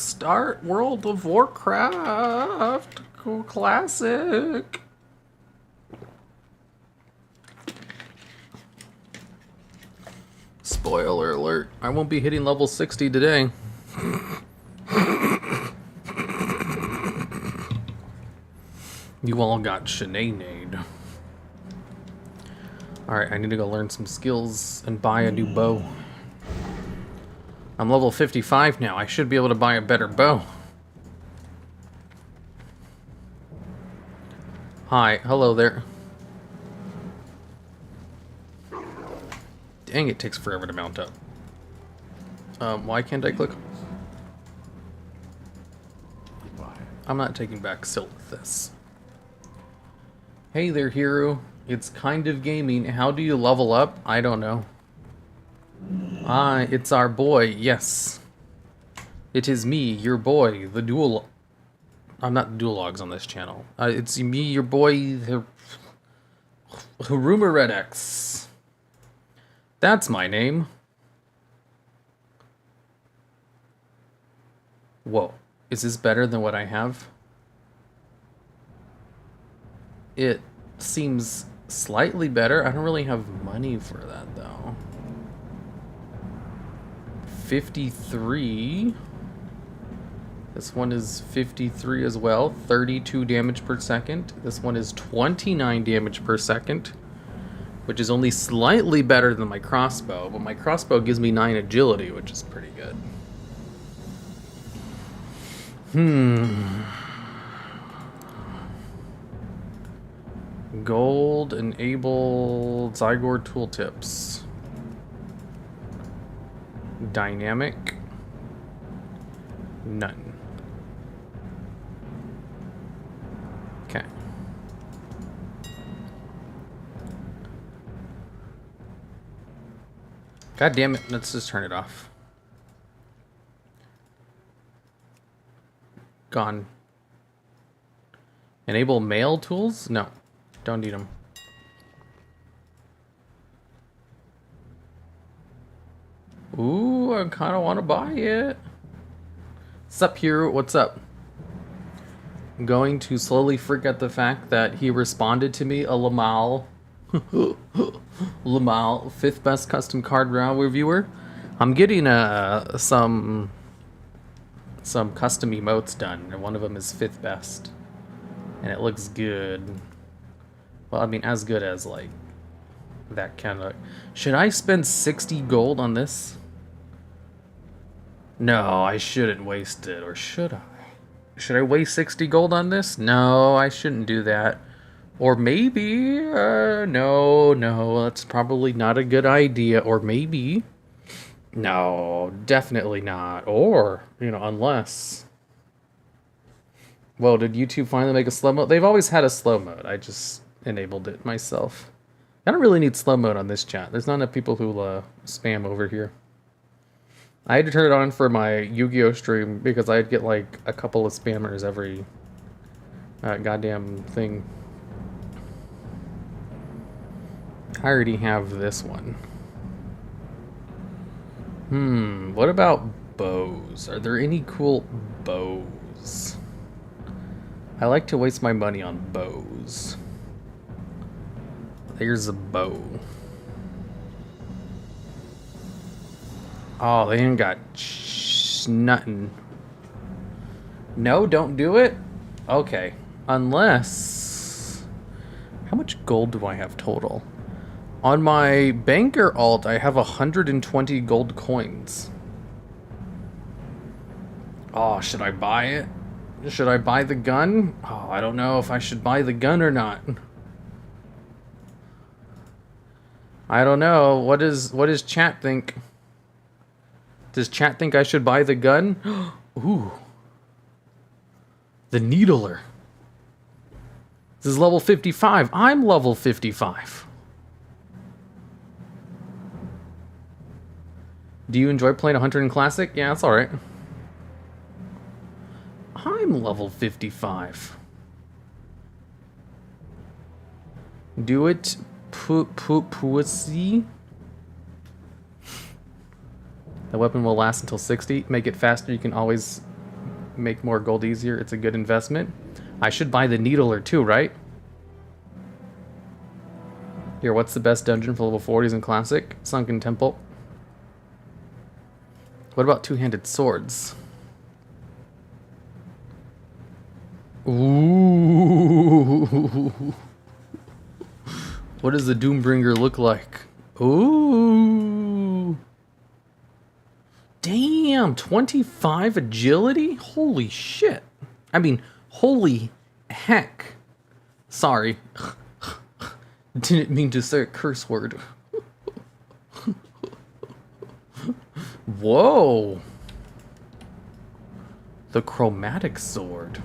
Start World of Warcraft Classic. Spoiler alert, I won't be hitting level 60 today. You all got shenanigans. Alright, I need to go learn some skills and buy a new bow. I'm level 55 now. I should be able to buy a better bow. Hi, hello there. Dang, it takes forever to mount up. Why can't I click? I'm not taking back Silt with this. Hey there, hero. It's kind of gaming. How do you level up? I don't know. Ah, it's our boy, yes. It is me, your boy, the dual... I'm not the dual logs on this channel. It's me, your boy, hirumaredx. That's my name. Whoa, is this better than what I have? It seems slightly better. I don't really have money for that, though. 53. This one is 53 as well. 32 damage per second. This one is 29 damage per second, which is only slightly better than my crossbow, but my crossbow gives me 9 agility, which is pretty good. Gold, enable Zygor tooltips. Dynamic, none. Okay. God damn it, let's just turn it off. Gone. Enable mail tools? No, don't need them. Ooh, I kind of want to buy it. Sup, hero? What's up? I'm going to slowly forget the fact that he responded to me, a Lamal. Lamal, 5th best custom card round reviewer. I'm getting some custom emotes done, and one of them is 5th best. And it looks good. Well, I mean, as good as, like, that kind of... Should I spend 60 gold on this? No, I shouldn't waste it, or should I? Should I waste 60 gold on this? No, I shouldn't do that. Or maybe, no, that's probably not a good idea. Or maybe, no, definitely not. Or, you know, unless... Well, did YouTube finally make a slow mode? They've always had a slow mode. I just enabled it myself. I don't really need slow mode on this chat. There's not enough people who spam over here. I had to turn it on for my Yu-Gi-Oh stream because I'd get like a couple of spammers every goddamn thing. I already have this one. What about bows? Are there any cool bows? I like to waste my money on bows. Here's a bow. Oh, they ain't got nothing. No, don't do it? Okay. Unless... How much gold do I have total? On my banker alt, I have 120 gold coins. Oh, should I buy it? Should I buy the gun? Oh, I don't know if I should buy the gun or not. I don't know. What does chat think? Does chat think I should buy the gun? Ooh. The Needler. This is level 55. I'm level 55. Do you enjoy playing a Hunter in Classic? Yeah, that's alright. I'm level 55. Do it, pussy. The weapon will last until 60. Make it faster. You can always make more gold easier. It's a good investment. I should buy the needler too, right? Here, what's the best dungeon for level 40s in Classic? Sunken Temple. What about two-handed swords? Ooh. What does the Doombringer look like? Ooh. Damn, 25 agility? Holy shit. I mean, holy heck. Sorry. Didn't mean to say a curse word. Whoa. The chromatic sword.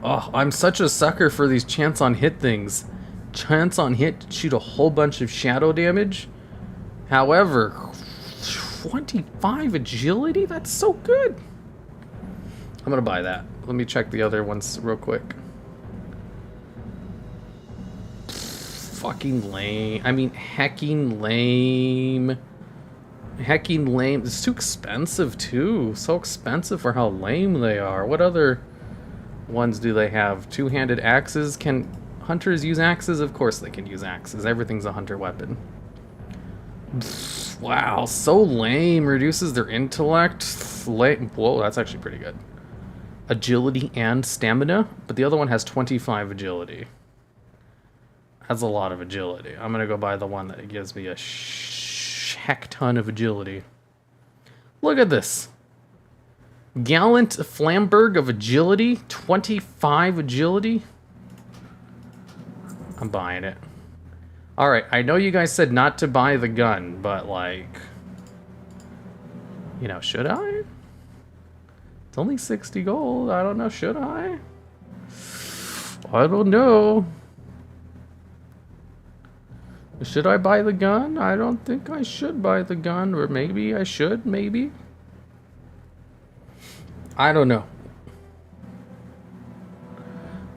Oh, I'm such a sucker for these chance on hit things. Chance on hit, shoot a whole bunch of shadow damage. However, 25 agility? That's so good. I'm gonna buy that. Let me check the other ones real quick. Fucking lame. I mean, hecking lame. Hecking lame. It's too expensive, too. So expensive for how lame they are. What other ones do they have? Two-handed axes? Can hunters use axes? Of course they can use axes. Everything's a hunter weapon. Wow, so lame. Reduces their intellect. Lame. Whoa, that's actually pretty good. Agility and stamina, but the other one has 25 agility. That's a lot of agility. I'm gonna go buy the one that gives me a heck ton of agility. Look at this. Gallant Flamberg of agility, 25 agility. I'm buying it. Alright, I know you guys said not to buy the gun, but like, you know, should I? It's only 60 gold. I don't know, should I? I don't know. Should I buy the gun? I don't think I should buy the gun, or maybe I should, maybe. I don't know.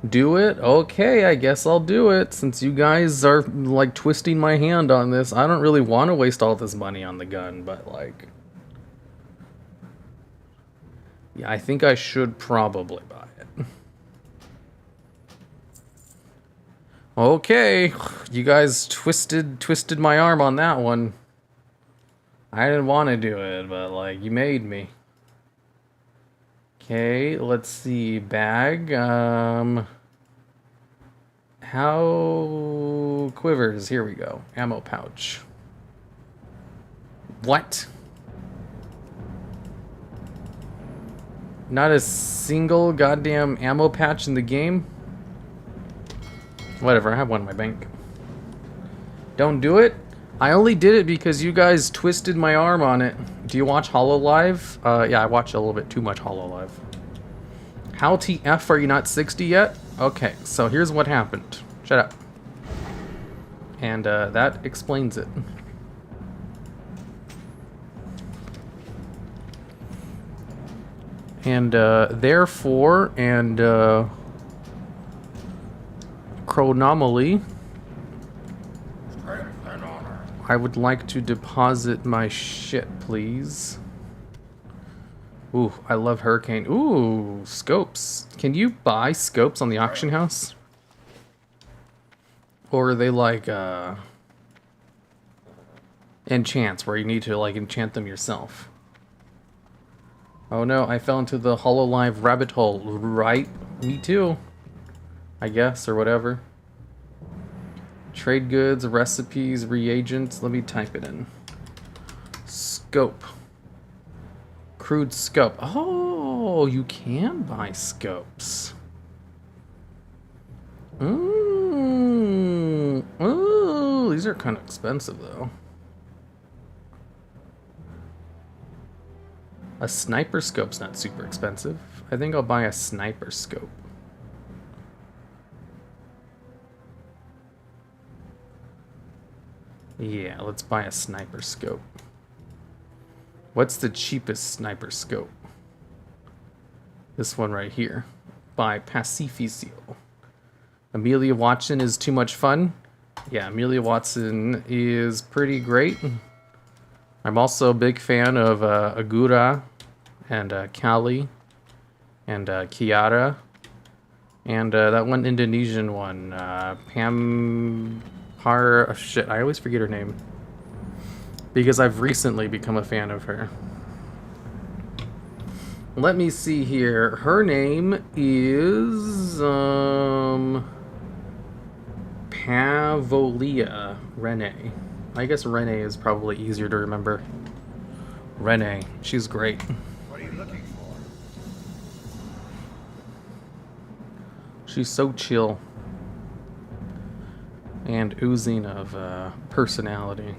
Do it? Okay, I guess I'll do it, since you guys are, like, twisting my hand on this. I don't really want to waste all this money on the gun, but, like... yeah, I think I should probably buy it. Okay, you guys twisted my arm on that one. I didn't want to do it, but, like, you made me. Okay, let's see. Bag. How quivers? Here we go. Ammo pouch. What? Not a single goddamn ammo patch in the game? Whatever, I have one in my bank. Don't do it? I only did it because you guys twisted my arm on it. Do you watch HoloLive? Yeah, I watch a little bit too much HoloLive. How TF are you not 60 yet? Okay, so here's what happened. Shut up. And that explains it. And therefore, and chronomally, I would like to deposit my shit, please. Ooh, I love Hurricane. Ooh, scopes. Can you buy scopes on the auction house? Or are they like enchants, where you need to like enchant them yourself? Oh no, I fell into the HoloLive rabbit hole. Right? Me too. I guess, or whatever. Trade goods, recipes, reagents. Let me type it in. Scope. Crude scope. Oh, you can buy scopes. Oh, these are kind of expensive though. A sniper scope's not super expensive. I think I'll buy a sniper scope. Yeah, let's buy a sniper scope. What's the cheapest sniper scope? This one right here. By Pacificio. Amelia Watson is too much fun. Yeah, Amelia Watson is pretty great. I'm also a big fan of Agura and Kali, and Kiara, and that one Indonesian one, shit, I always forget her name. Because I've recently become a fan of her. Let me see here. Her name is Pavolia Renee. I guess Renee is probably easier to remember. Renee, she's great. What are you looking for? She's so chill and oozing of personality.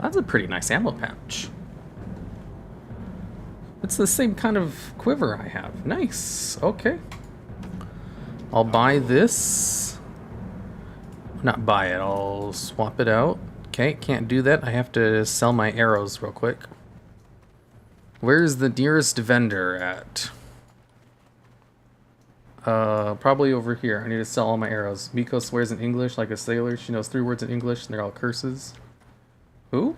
That's a pretty nice ammo pouch. It's the same kind of quiver I have. Nice. Okay. I'll buy this. Not buy it. I'll swap it out. Okay, can't do that. I have to sell my arrows real quick. Where's the nearest vendor at? Probably over here. I need to sell all my arrows. Miko swears in English like a sailor. She knows 3 words in English and they're all curses. Who?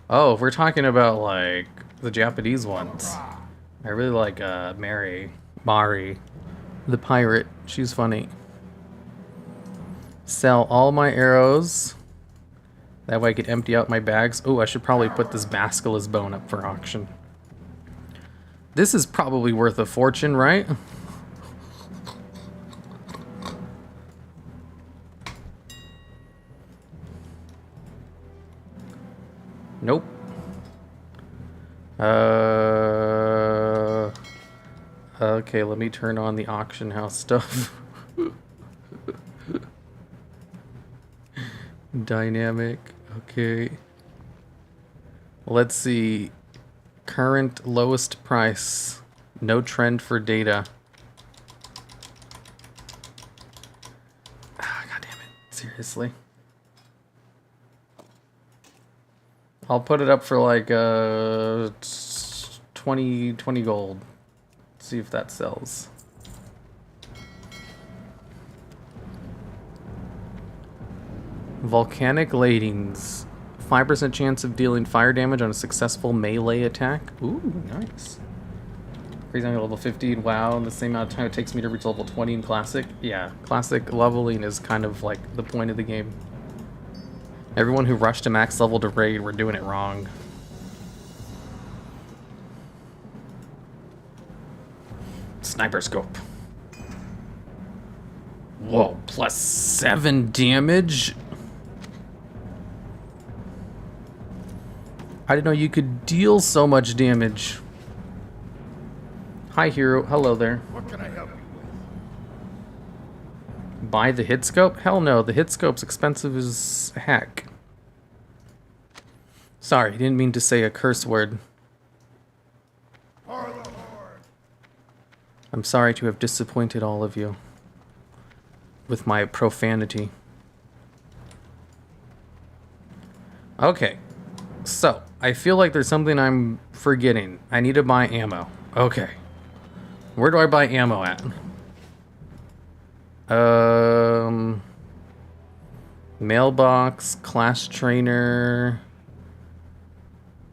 Oh, if we're talking about, like, the Japanese ones. I really like, Mari, the pirate. She's funny. Sell all my arrows. That way I can empty out my bags. Oh, I should probably put this Basilisk bone up for auction. This is probably worth a fortune, right? Nope. Okay, let me turn on the auction house stuff. Dynamic. Okay. Let's see. Current lowest price. No trend for data. Ah, God damn it. Seriously. I'll put it up for like 20 gold. See if that sells. Volcanic ladings. 5% chance of dealing fire damage on a successful melee attack. Ooh, nice. Crazy on level 50 in WoW in the same amount of time it takes me to reach level 20 in Classic. Yeah, Classic leveling is kind of like the point of the game. Everyone who rushed to max level to raid, we're doing it wrong. Sniper scope. Whoa, plus 7 damage? I didn't know you could deal so much damage. Hi, hero. Hello there. What can I help you with? Buy the hit scope? Hell no, the hit scope's expensive as heck. Sorry, didn't mean to say a curse word. I'm sorry to have disappointed all of you with my profanity. Okay, so I feel like there's something I'm forgetting. I need to buy ammo. Okay. Where do I buy ammo at? Mailbox, class trainer.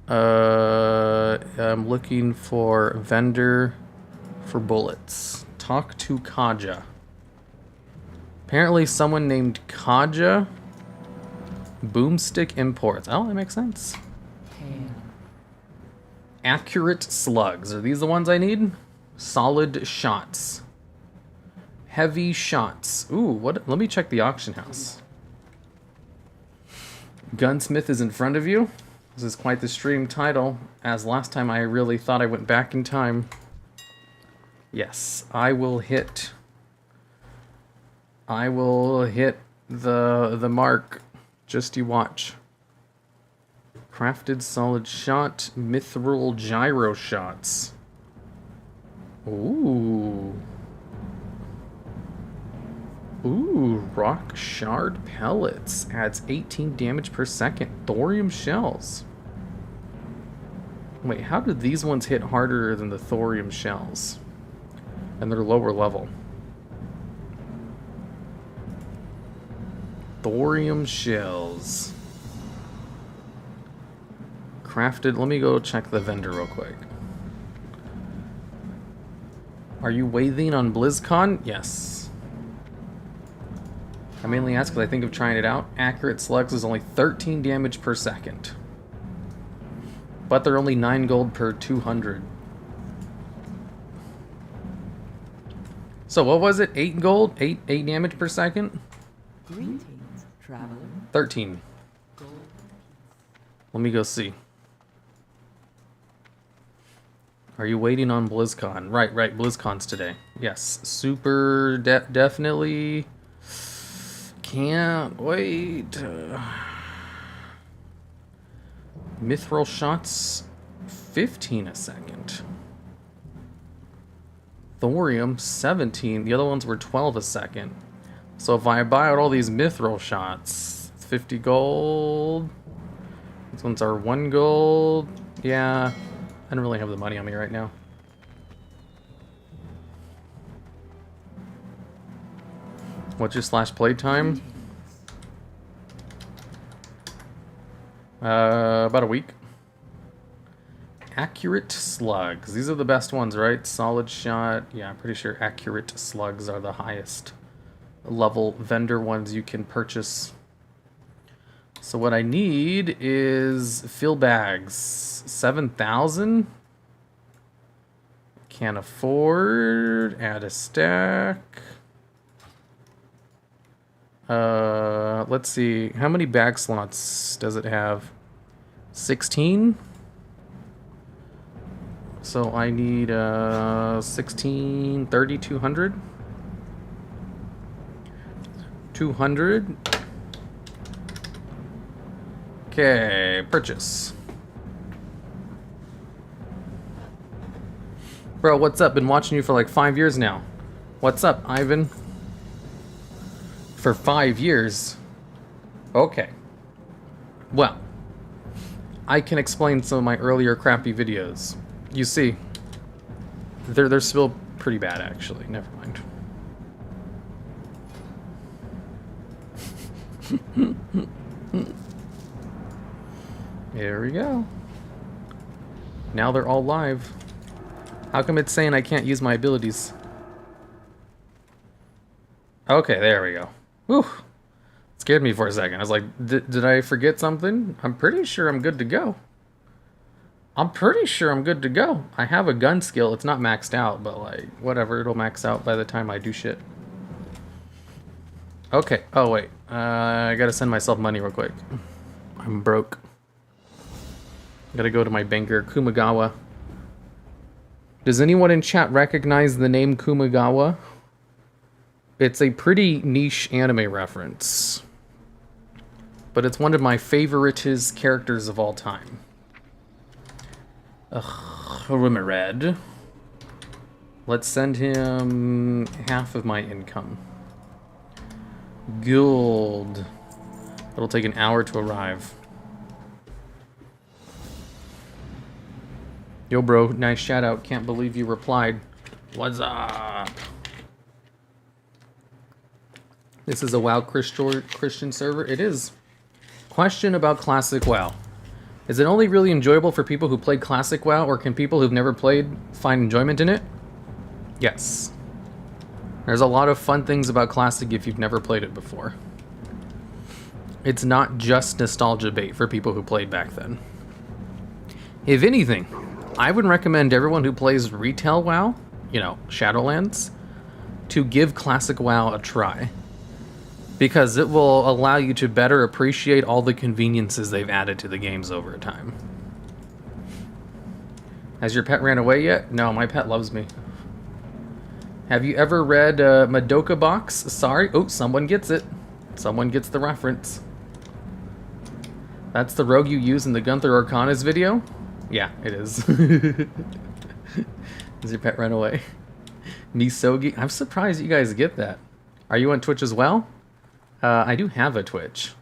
I'm looking for vendor for bullets. Talk to Kaja. Apparently someone named Kaja. Boomstick imports. Oh, that makes sense. Accurate slugs. Are these the ones I need? Solid shots. Heavy shots. Ooh, what? Let me check the auction house. Gunsmith is in front of you. This is quite the stream title, as last time I really thought I went back in time. Yes, I will hit the mark. Just you watch. Crafted solid shot, mithril gyro shots. Ooh. Ooh, rock shard pellets. Adds 18 damage per second. Thorium shells. Wait, how did these ones hit harder than the thorium shells? And they're lower level. Thorium shells. Crafted. Let me go check the vendor real quick. Are you waiting on BlizzCon? Yes. I mainly ask because I think of trying it out. Accurate slugs is only 13 damage per second. But they're only 9 gold per 200. So what was it? 8 gold? 8 damage per second? Greetings, traveler. 13. Let me go see. Are you waiting on BlizzCon? Right, BlizzCon's today. Yes, super definitely can't wait. Mithril shots, 15 a second. Thorium, 17. The other ones were 12 a second. So if I buy out all these mithril shots, 50 gold. These ones are 1 gold. Yeah. I don't really have the money on me right now. What's your slash playtime? About a week. Accurate slugs. These are the best ones, right? Solid shot. Yeah, I'm pretty sure accurate slugs are the highest level vendor ones you can purchase. So what I need is fill bags. 7,000. Can't afford. Add a stack. Let's see. How many bag slots does it have? 16. So I need 16, 30, 200. 200. Okay, purchase. Bro, what's up? Been watching you for like 5 years now. What's up, Ivan? For 5 years? Okay. Well, I can explain some of my earlier crappy videos. You see, they're still pretty bad, actually. Never mind. There we go. Now they're all live. How come it's saying I can't use my abilities? Okay, there we go. Whew. Scared me for a second. I was like, did I forget something? I'm pretty sure I'm good to go. I'm pretty sure I'm good to go. I have a gun skill. It's not maxed out, but like, whatever. It'll max out by the time I do shit. Okay. Oh, wait. I gotta send myself money real quick. I'm broke. Gotta go to my banker, Kumagawa. Does anyone in chat recognize the name Kumagawa? It's a pretty niche anime reference. But it's one of my favoriteest characters of all time. Hirumaredx. Let's send him half of my income. Gold. It'll take an hour to arrive. Yo, bro, nice shout out. Can't believe you replied. What's up? This is a WoW Christian server. It is. Question about Classic WoW. Is it only really enjoyable for people who played Classic WoW, or can people who've never played find enjoyment in it? Yes. There's a lot of fun things about Classic if you've never played it before. It's not just nostalgia bait for people who played back then. If anything, I would recommend everyone who plays retail WoW, you know, Shadowlands, to give Classic WoW a try. Because it will allow you to better appreciate all the conveniences they've added to the games over time. Has your pet ran away yet? No, my pet loves me. Have you ever read Madoka Box? Sorry. Oh, someone gets it. Someone gets the reference. That's the rogue you use in the Gunther Arcanas video? Yeah, it is. Has your pet run away? Misogi? I'm surprised you guys get that. Are you on Twitch as well? I do have a Twitch.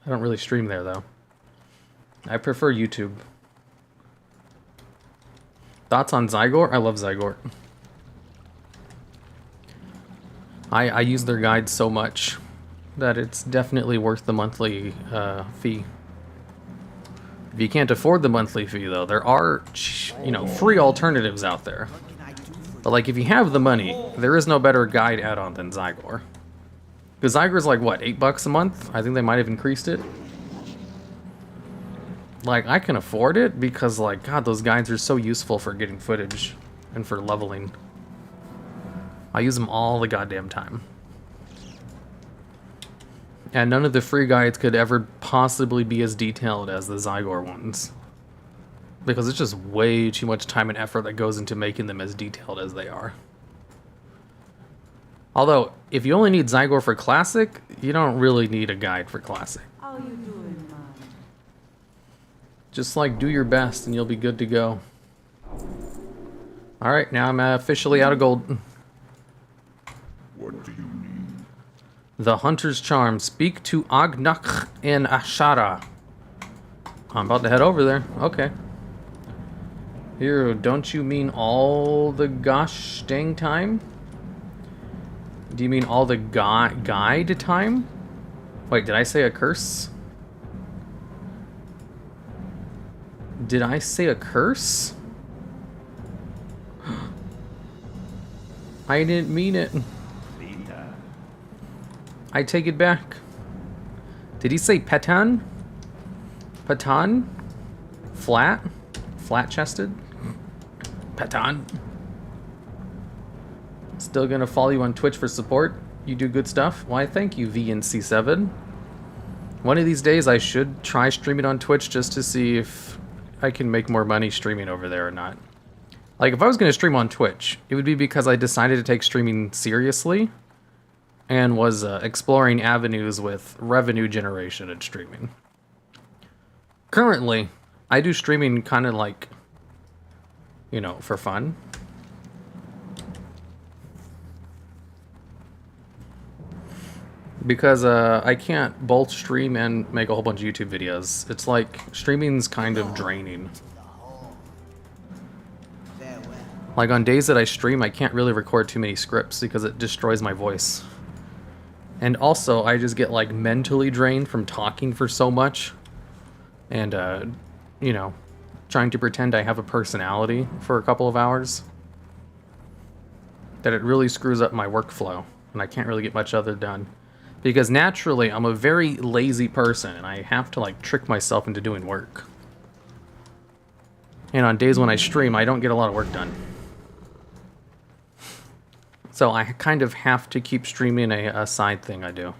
I don't really stream there, though. I prefer YouTube. Thoughts on Zygor? I love Zygor. I use their guides so much that it's definitely worth the monthly fee. If you can't afford the monthly fee, though, there are, you know, free alternatives out there. What can I do for But like, if you have the money, there is no better guide add-on than Zygor. Because Zygor's like, what, $8 a month? I think they might have increased it. Like, I can afford it because, like, God, those guides are so useful for getting footage and for leveling. I use them all the goddamn time. And none of the free guides could ever possibly be as detailed as the Zygor ones. Because it's just way too much time and effort that goes into making them as detailed as they are. Although, if you only need Zygor for Classic, you don't really need a guide for Classic. How you doing, man? Just like do your best and you'll be good to go. Alright, now I'm officially out of gold. What do you need? The Hunter's Charm. Speak to Agnach and Ashara. I'm about to head over there. Okay. Here, don't you mean all the gosh dang time? Do you mean all the guide time? Wait, did I say a curse? Did I say a curse? I didn't mean it. I take it back. Did he say petan? Petan? Flat? Flat-chested? Petan? Still gonna follow you on Twitch for support? You do good stuff? Why, thank you, VNC7. One of these days I should try streaming on Twitch just to see if I can make more money streaming over there or not. Like, if I was gonna stream on Twitch, it would be because I decided to take streaming seriously and was exploring avenues with revenue generation and streaming. Currently, I do streaming kind of like, you know, for fun. Because I can't both stream and make a whole bunch of YouTube videos. It's like, streaming's kind of draining. Like on days that I stream, I can't really record too many scripts because it destroys my voice. And also, I just get like mentally drained from talking for so much. And, you know, trying to pretend I have a personality for a couple of hours. That it really screws up my workflow. And I can't really get much other done. Because naturally, I'm a very lazy person. And I have to like trick myself into doing work. And on days when I stream, I don't get a lot of work done. So I kind of have to keep streaming a side thing I do.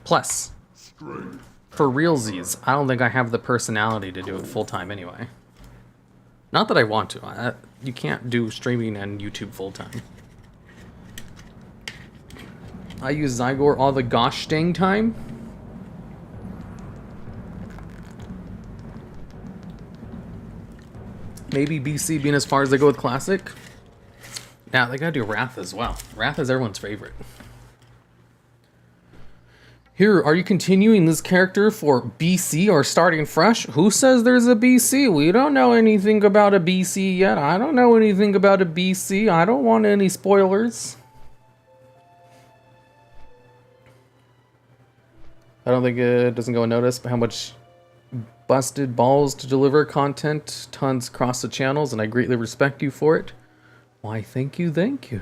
Plus, for realsies, I don't think I have the personality to do it full-time anyway. Not that I want to. You can't do streaming and YouTube full-time. I use Zygor all the gosh dang time. Maybe BC being as far as they go with Classic. Now, they gotta do Wrath as well. Wrath is everyone's favorite. Here, are you continuing this character for BC or starting fresh? Who says there's a BC? We don't know anything about a BC yet. I don't know anything about a BC. I don't want any spoilers. I don't think it doesn't go unnoticed, but how much busted balls to deliver content, tons across the channels, and I greatly respect you for it. Why, thank you, thank you.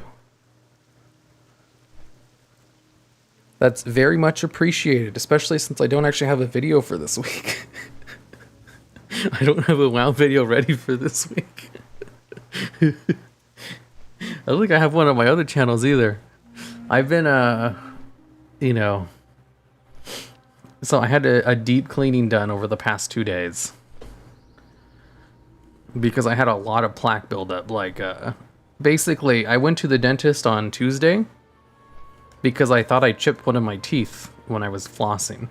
That's very much appreciated, especially since I don't actually have a video for this week. I don't have a WoW video ready for this week. I don't think I have one on my other channels either. I've been, you know... So I had a deep cleaning done over the past 2 days. Because I had a lot of plaque buildup. Like, basically, I went to the dentist on Tuesday. Because I thought I chipped one of my teeth when I was flossing.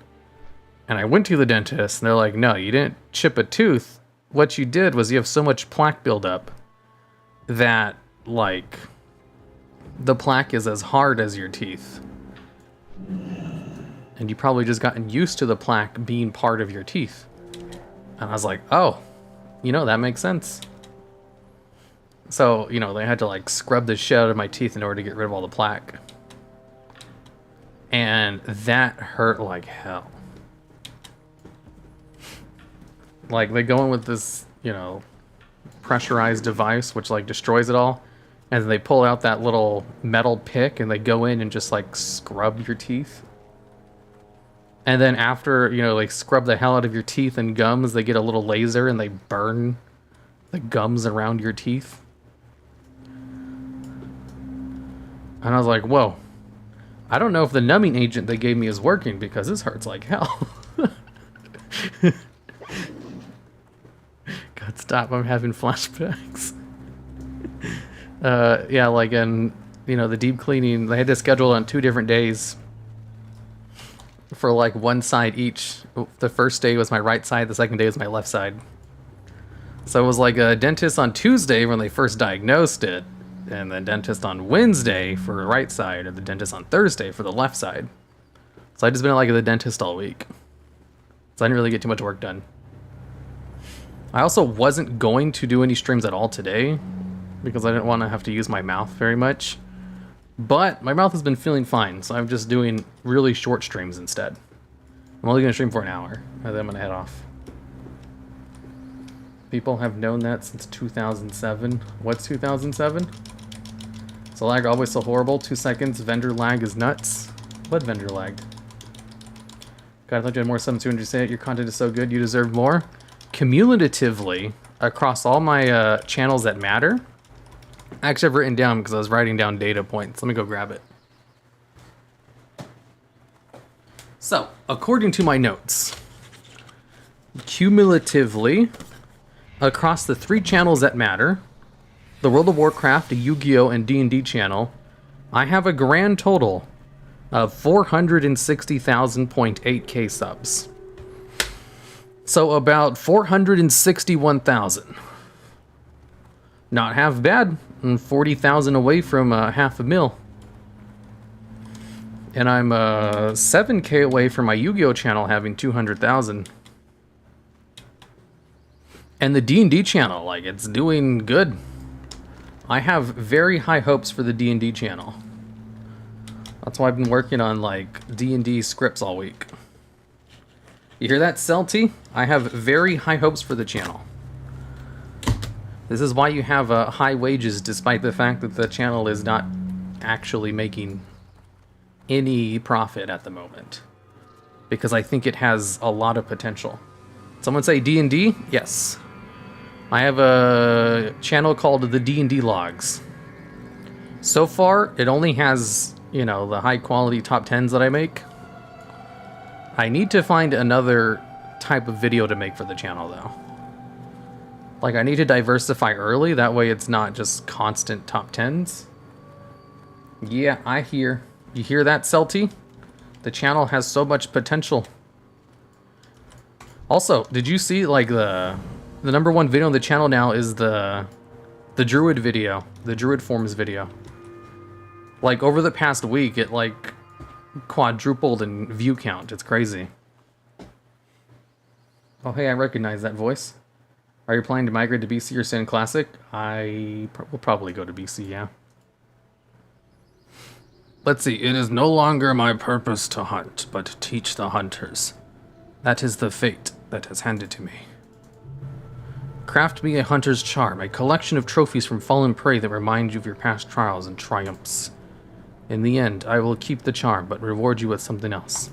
And I went to the dentist, and they're like, no, you didn't chip a tooth. What you did was you have so much plaque buildup that, like, the plaque is as hard as your teeth. And you probably just gotten used to the plaque being part of your teeth. And I was like, oh, you know, that makes sense. So, you know, they had to like scrub the shit out of my teeth in order to get rid of all the plaque. And that hurt like hell. Like, they go in with this, you know, pressurized device, which like destroys it all. And then they pull out that little metal pick and they go in and just like scrub your teeth. And then after, you know, like scrub the hell out of your teeth and gums, they get a little laser and they burn the gums around your teeth. And I was like, whoa. I don't know if the numbing agent they gave me is working because this hurts like hell. God, stop. I'm having flashbacks. Yeah, like in, you know, the deep cleaning, they had to schedule on 2 different days for like one side each. The first day was my right side, the second day was my left side. So it was like a dentist on Tuesday when they first diagnosed it, and the dentist on Wednesday for the right side, or the dentist on Thursday for the left side. So I just been like at the dentist all week. So I didn't really get too much work done. I also wasn't going to do any streams at all today because I didn't want to have to use my mouth very much. But my mouth has been feeling fine, so I'm just doing really short streams instead. I'm only going to stream for an hour, and then I'm going to head off. People have known that since 2007. What's 2007? So lag always so horrible. 2 seconds. Vendor lag is nuts. What vendor lag? God, I thought you had more subs. 200 say it. Your content is so good. You deserve more. Cumulatively, across all my channels that matter, actually I've written down because I was writing down data points. Let me go grab it. So, according to my notes, cumulatively, across the 3 channels that matter, the World of Warcraft, Yu-Gi-Oh, and D&D channel, I have a grand total of 460,000.8k subs. So about 461,000. Not half bad, and 40,000 away from half a mil. And I'm 7k away from my Yu-Gi-Oh channel having 200,000. And the D&D channel, like, it's doing good. I have very high hopes for the D&D channel. That's why I've been working on, like, D&D scripts all week. You hear that, Celty? I have very high hopes for the channel. This is why you have high wages, despite the fact that the channel is not actually making any profit at the moment. Because I think it has a lot of potential. Someone say D&D? Yes. I have a channel called the D&D Logs. So far, it only has, you know, the high quality top 10s that I make. I need to find another type of video to make for the channel, though. Like, I need to diversify early, that way it's not just constant top 10s. Yeah, I hear. You hear that, Celty? The channel has so much potential. Also, did you see, like, the #1 video on the channel now is the Druid video, the Druid Forms video. Like, over the past week, it, like, quadrupled in view count. It's crazy. Oh, hey, I recognize that voice. Are you planning to migrate to BC or stay in Classic? I will probably go to BC, yeah. Let's see. It is no longer my purpose to hunt, but teach the hunters. That is the fate that has handed to me. Craft me a hunter's charm, a collection of trophies from fallen prey that remind you of your past trials and triumphs. In the end, I will keep the charm, but reward you with something else.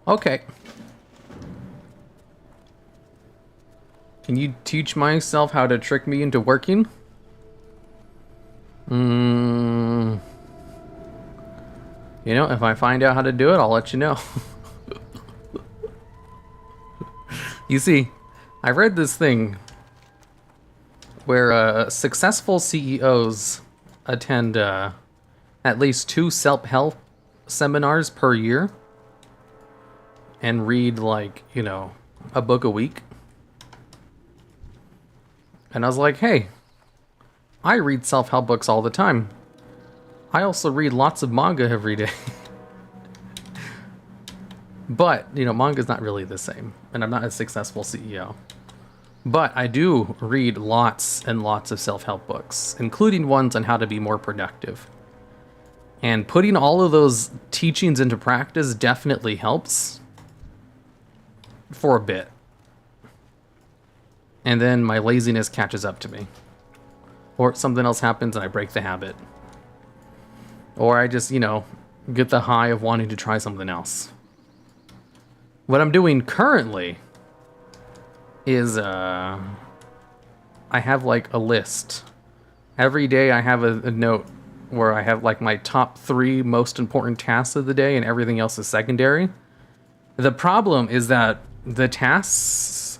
Okay. Can you teach myself how to trick me into working? You know, if I find out how to do it, I'll let you know. You see, I read this thing where successful CEOs attend at least 2 self-help seminars per year and read, like, you know, a book a week. And I was like, hey, I read self-help books all the time. I also read lots of manga every day. But, you know, manga's not really the same, and I'm not a successful CEO. But I do read lots and lots of self-help books, including ones on how to be more productive. And putting all of those teachings into practice definitely helps. for a bit. And then my laziness catches up to me. Or something else happens and I break the habit. Or I just, you know, get the high of wanting to try something else. What I'm doing currently is, I have like a list. Every day I have a note where I have like my top 3 most important tasks of the day and everything else is secondary. The problem is that the tasks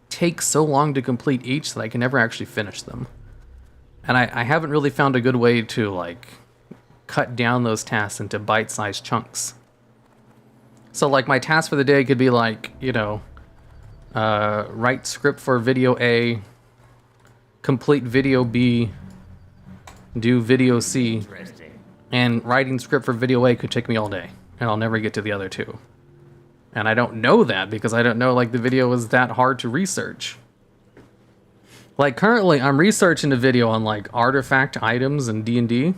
take so long to complete each that I can never actually finish them. And I haven't really found a good way to like cut down those tasks into bite-sized chunks. So like my task for the day could be like, you know, write script for video A, complete video B, do video C, and writing script for video A could take me all day, and I'll never get to the other 2. And I don't know that because I don't know like the video is that hard to research. Like currently I'm researching a video on like artifact items in D&D,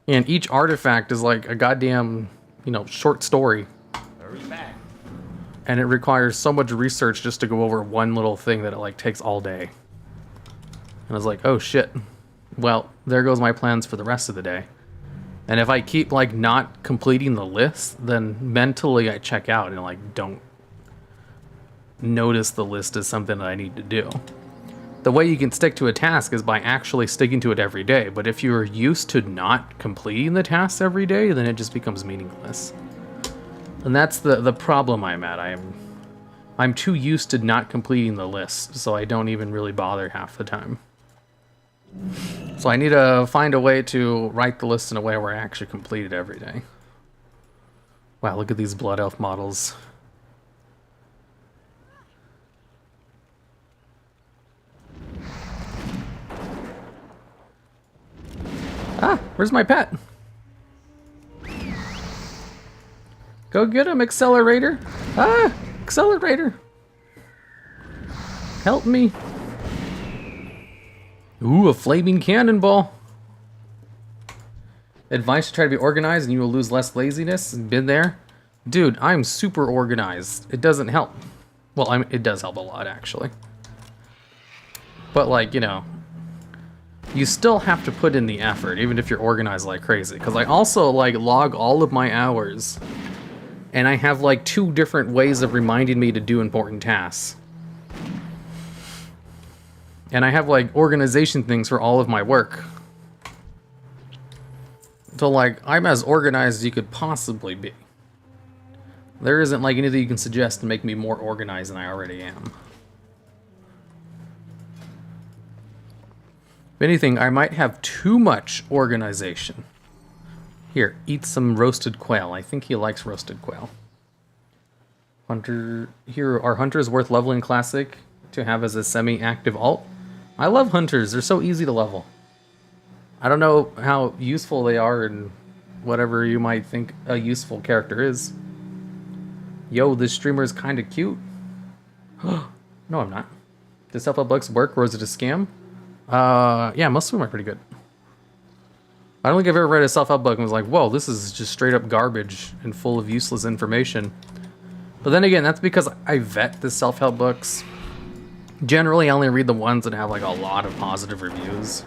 and each artifact is like a goddamn, you know, short story. And it requires so much research just to go over one little thing that it like takes all day. And I was like, oh shit. Well, there goes my plans for the rest of the day. And if I keep like not completing the list, then mentally I check out and like don't notice the list as something that I need to do. The way you can stick to a task is by actually sticking to it every day. But if you're used to not completing the tasks every day, then it just becomes meaningless. And that's the problem I'm at. I'm too used to not completing the list, so I don't even really bother half the time. So I need to find a way to write the list in a way where I actually complete it every day. Wow, look at these Blood Elf models. Ah, where's my pet? Go get him, accelerator. Ah, accelerator. Help me. Ooh, a flaming cannonball. Advice to try to be organized and you will lose less laziness. Been there. Dude, I'm super organized. It doesn't help. Well, it does help a lot, actually. But, like, you know, you still have to put in the effort, even if you're organized like crazy. Because I also, like, log all of my hours. And I have, like, 2 different ways of reminding me to do important tasks. And I have, like, organization things for all of my work. So, like, I'm as organized as you could possibly be. There isn't, like, anything you can suggest to make me more organized than I already am. If anything, I might have too much organization. Here, eat some roasted quail. I think he likes roasted quail. Hunter, here, are hunters worth leveling classic to have as a semi-active alt? I love hunters. They're so easy to level. I don't know how useful they are in whatever you might think a useful character is. Yo, this streamer is kind of cute. No, I'm not. Does self-help books work or is it a scam? Yeah, most of them are pretty good. I don't think I've ever read a self-help book and was like, whoa, this is just straight up garbage and full of useless information. But then again, that's because I vet the self-help books. Generally, I only read the ones that have like a lot of positive reviews.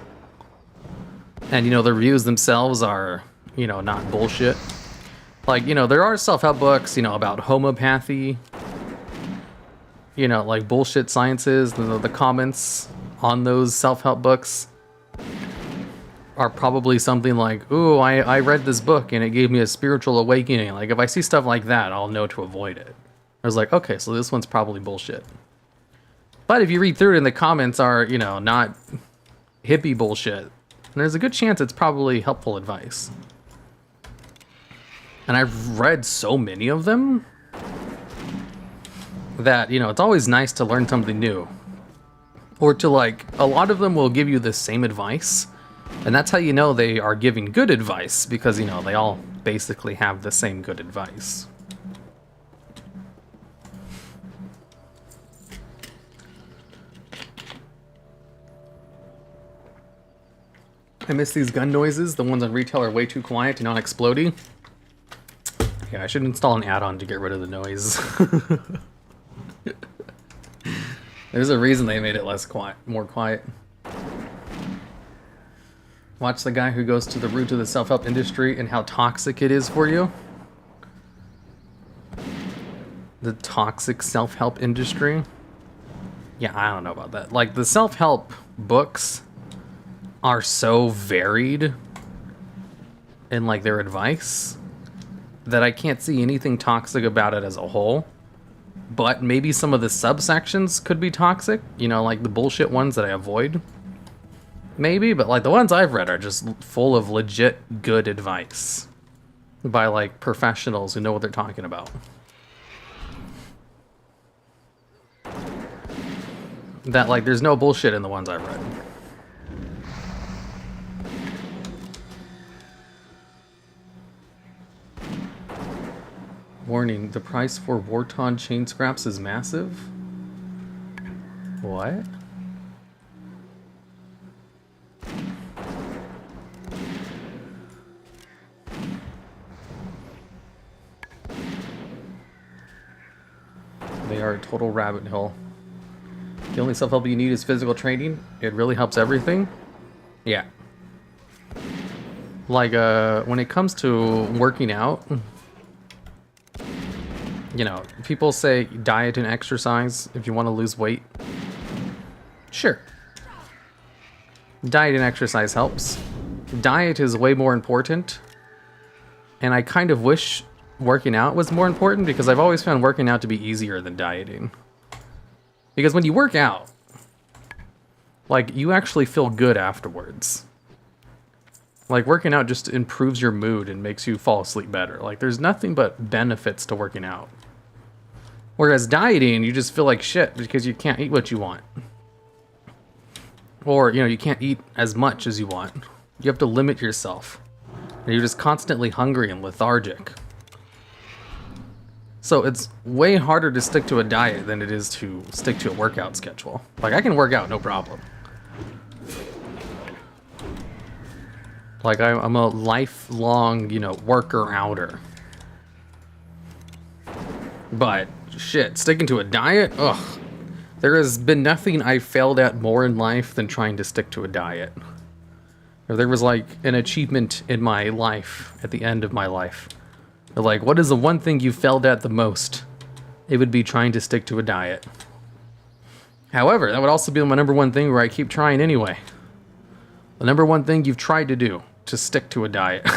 And, you know, the reviews themselves are, you know, not bullshit. Like, you know, there are self-help books, you know, about homeopathy. You know, like bullshit sciences. The comments on those self-help books are probably something like, ooh, I read this book and it gave me a spiritual awakening. Like, if I see stuff like that, I'll know to avoid it. I was like, okay, so this one's probably bullshit. But if you read through it and the comments are, you know, not hippie bullshit, there's a good chance it's probably helpful advice. And I've read so many of them that, you know, it's always nice to learn something new. Or to, like, a lot of them will give you the same advice. And that's how you know they are giving good advice, because, you know, they all basically have the same good advice. I miss these gun noises. The ones on retail are way too quiet and non-explodey. Yeah, I should install an add-on to get rid of the noise. There's a reason they made it less quiet, more quiet. Watch the guy who goes to the root of the self-help industry and how toxic it is for you. The toxic self-help industry. Yeah, I don't know about that. Like, the self-help books are so varied in, like, their advice that I can't see anything toxic about it as a whole. But maybe some of the subsections could be toxic. You know, like the bullshit ones that I avoid. Maybe, but, like, the ones I've read are just full of legit good advice. By, like, professionals who know what they're talking about. That, like, there's no bullshit in the ones I've read. Warning, the price for Warton chain scraps is massive? What? They are a total rabbit hole. The only self-help you need is physical training. It really helps everything. Yeah. Like, when it comes to working out, you know, people say diet and exercise if you want to lose weight. Sure. Diet and exercise helps. Diet is way more important. And I kind of wish working out was more important because I've always found working out to be easier than dieting. Because when you work out, like, you actually feel good afterwards. Like, working out just improves your mood and makes you fall asleep better. Like, there's nothing but benefits to working out. Whereas dieting, you just feel like shit because you can't eat what you want. Or, you know, you can't eat as much as you want. You have to limit yourself. And you're just constantly hungry and lethargic. So it's way harder to stick to a diet than it is to stick to a workout schedule. Like, I can work out, no problem. Like, I'm a lifelong, you know, worker-outer. But, shit, sticking to a diet? Ugh. There has been nothing I failed at more in life than trying to stick to a diet. If there was, like, an achievement in my life, at the end of my life, or, like, what is the one thing you failed at the most? It would be trying to stick to a diet. However, that would also be my number one thing where I keep trying anyway. The number one thing you've tried to do, to stick to a diet.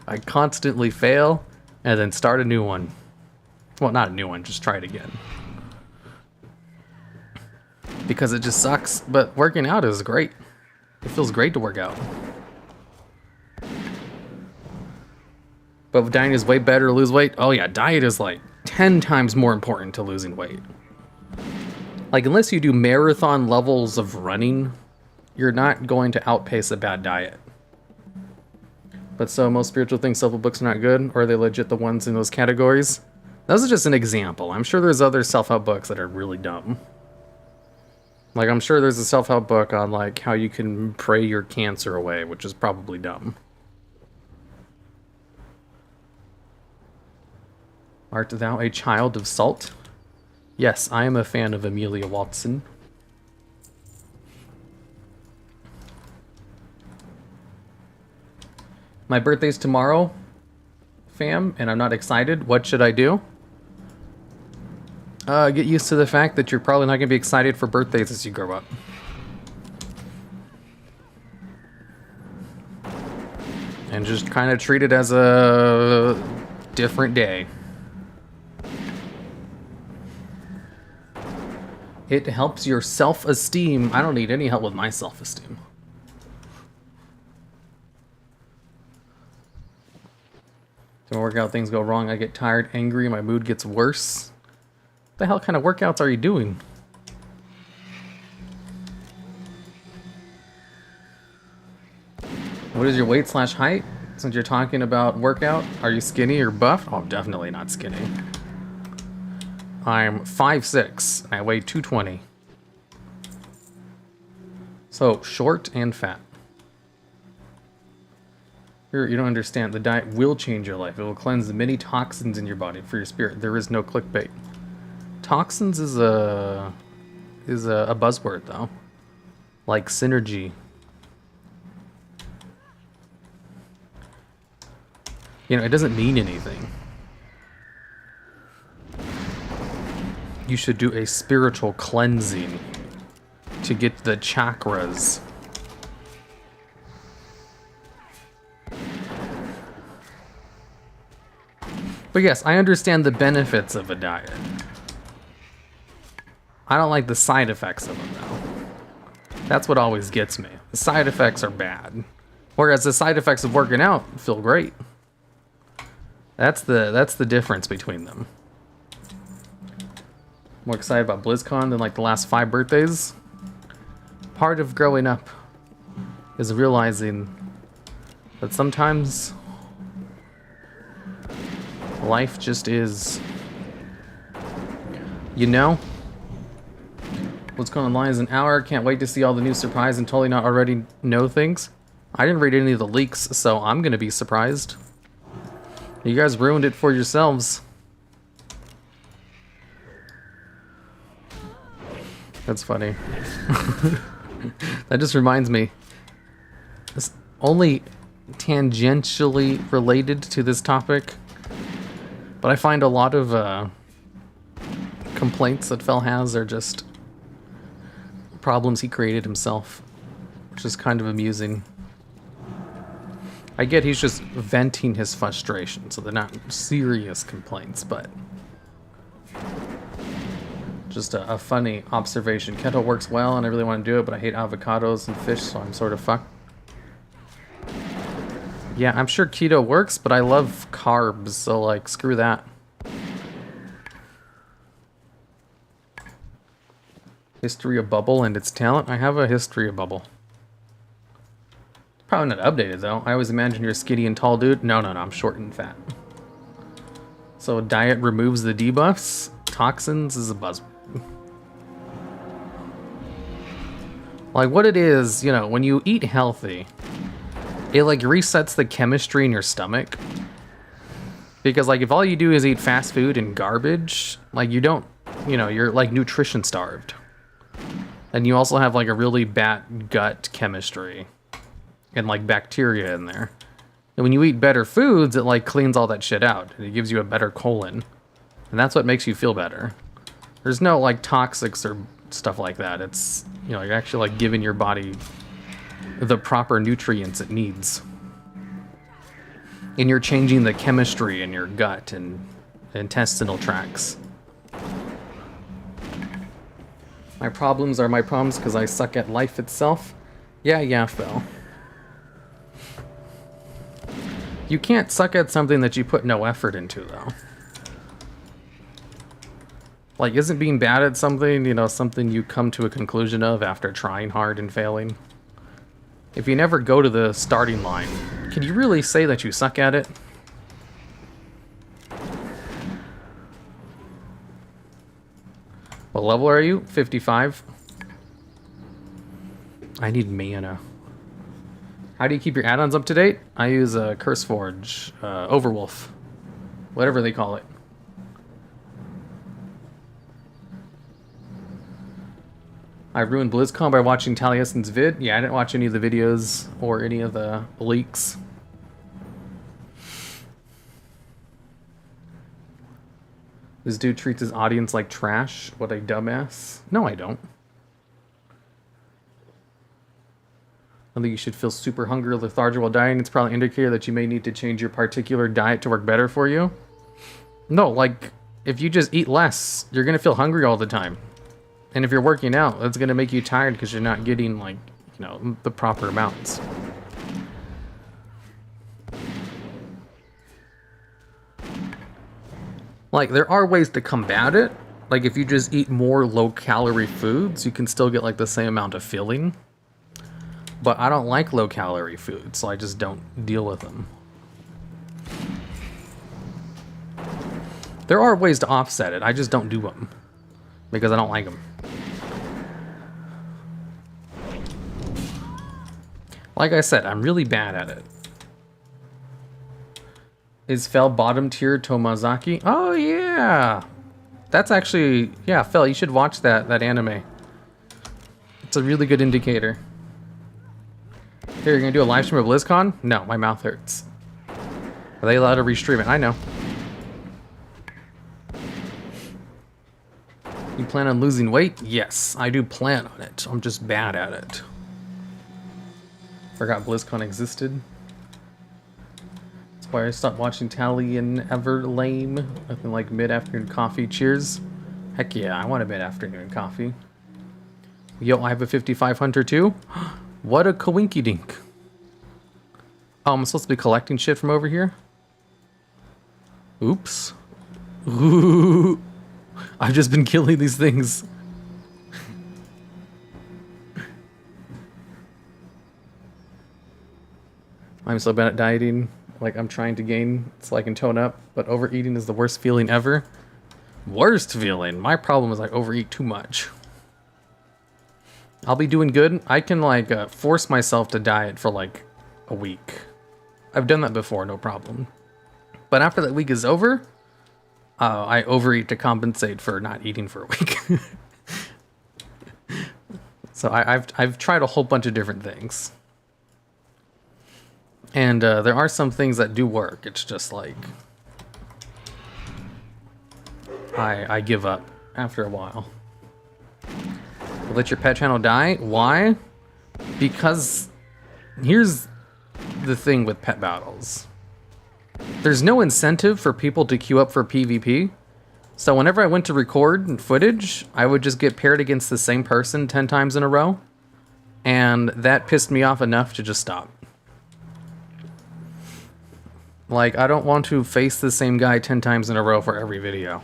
I constantly fail, and then start a new one. Well, not a new one, just try it again. Because it just sucks, but working out is great. It feels great to work out. But diet is way better to lose weight. Oh yeah, diet is like 10 times more important to losing weight. Like, unless you do marathon levels of running, you're not going to outpace a bad diet. But so most spiritual things, self-help books are not good, or are they legit the ones in those categories? That was just an example. I'm sure there's other self-help books that are really dumb. Like, I'm sure there's a self-help book on, like, how you can pray your cancer away, which is probably dumb. Art thou a child of salt? Yes, I am a fan of Amelia Watson. My birthday's tomorrow, fam, and I'm not excited. What should I do? Get used to the fact that you're probably not going to be excited for birthdays as you grow up. And just kind of treat it as a different day. It helps your self-esteem. I don't need any help with my self-esteem. So when workout things go wrong, I get tired, angry, and my mood gets worse. What the hell kind of workouts are you doing? What is your weight / height? Since you're talking about workout, are you skinny or buff? Oh, definitely not skinny. I'm 5'6", and I weigh 220. So, short and fat. You don't understand. The diet will change your life. It will cleanse the many toxins in your body for your spirit. There is no clickbait. Toxins is a buzzword though. Like synergy. You know, it doesn't mean anything. You should do a spiritual cleansing to get the chakras. But yes, I understand the benefits of a diet. I don't like the side effects of them though. That's what always gets me. The side effects are bad. Whereas the side effects of working out feel great. That's the difference between them. More excited about BlizzCon than like the last 5 birthdays. Part of growing up is realizing that sometimes life just is. You know? What's going on is an hour. Can't wait to see all the new surprise and totally not already know things. I didn't read any of the leaks, so I'm gonna be surprised. You guys ruined it for yourselves. That's funny. That just reminds me. It's only tangentially related to this topic, but I find a lot of complaints that Fel has are just problems he created himself, which is kind of amusing. I get he's just venting his frustration, so they're not serious complaints, but just a funny observation. Keto works well and I really want to do it, but I hate avocados and fish, so I'm sort of fucked. Yeah, I'm sure keto works, but I love carbs, so like, screw that. History of Bubble and its talent. I have a history of Bubble. Probably not updated though. I always imagine you're a skinny and tall dude. No, I'm short and fat. So diet removes the debuffs. Toxins is a buzzword. Like what it is, you know, when you eat healthy, it like resets the chemistry in your stomach. Because like if all you do is eat fast food and garbage, like you don't, you know, you're like nutrition starved. And you also have like a really bad gut chemistry and like bacteria in there. And when you eat better foods, it like cleans all that shit out. And it gives you a better colon. And that's what makes you feel better. There's no like toxics or stuff like that. It's, you know, you're actually like giving your body the proper nutrients it needs. And you're changing the chemistry in your gut and intestinal tracts. My problems are my problems because I suck at life itself. Yeah, Phil. You can't suck at something that you put no effort into, though. Like, isn't being bad at something, you know, something you come to a conclusion of after trying hard and failing? If you never go to the starting line, can you really say that you suck at it? What level are you? 55? I need mana. How do you keep your add-ons up to date? I use CurseForge, Overwolf, whatever they call it. I ruined BlizzCon by watching Taliesin's vid. Yeah, I didn't watch any of the videos or any of the leaks. This dude treats his audience like trash. What a dumbass. No, I don't. I think you should feel super hungry or lethargic while dieting. It's probably an indicator that you may need to change your particular diet to work better for you. No, like, if you just eat less, you're going to feel hungry all the time. And if you're working out, that's going to make you tired because you're not getting, like, you know, the proper amounts. Like, there are ways to combat it. Like, if you just eat more low-calorie foods, you can still get, like, the same amount of filling. But I don't like low-calorie foods, so I just don't deal with them. There are ways to offset it. I just don't do them. Because I don't like them. Like I said, I'm really bad at it. Is Fel bottom tier Tomazaki? Oh yeah, that's actually, yeah, Fel, you should watch that anime. It's a really good indicator. Here, you're gonna do a live stream of BlizzCon? No, my mouth hurts. Are they allowed to restream it? I know. You plan on losing weight? Yes, I do plan on it. I'm just bad at it. Forgot BlizzCon existed. That's why I stopped watching Tally and Everlame. Nothing like mid-afternoon coffee. Cheers. Heck yeah, I want a mid-afternoon coffee. Yo, I have a 55 Hunter too? What a coinky dink. Oh, I'm supposed to be collecting shit from over here? Oops. Ooh. I've just been killing these things. I'm so bad at dieting. Like, I'm trying to gain so I can tone up, but overeating is the worst feeling ever. Worst feeling? My problem is I overeat too much. I'll be doing good. I can, like, force myself to diet for, like, a week. I've done that before, no problem. But after that week is over, I overeat to compensate for not eating for a week. So I've tried a whole bunch of different things. And there are some things that do work. It's just like I give up after a while. Let your pet channel die? Why? Because here's the thing with pet battles. There's no incentive for people to queue up for PvP. So whenever I went to record footage, I would just get paired against the same person 10 times in a row. And that pissed me off enough to just stop. Like, I don't want to face the same guy 10 times in a row for every video.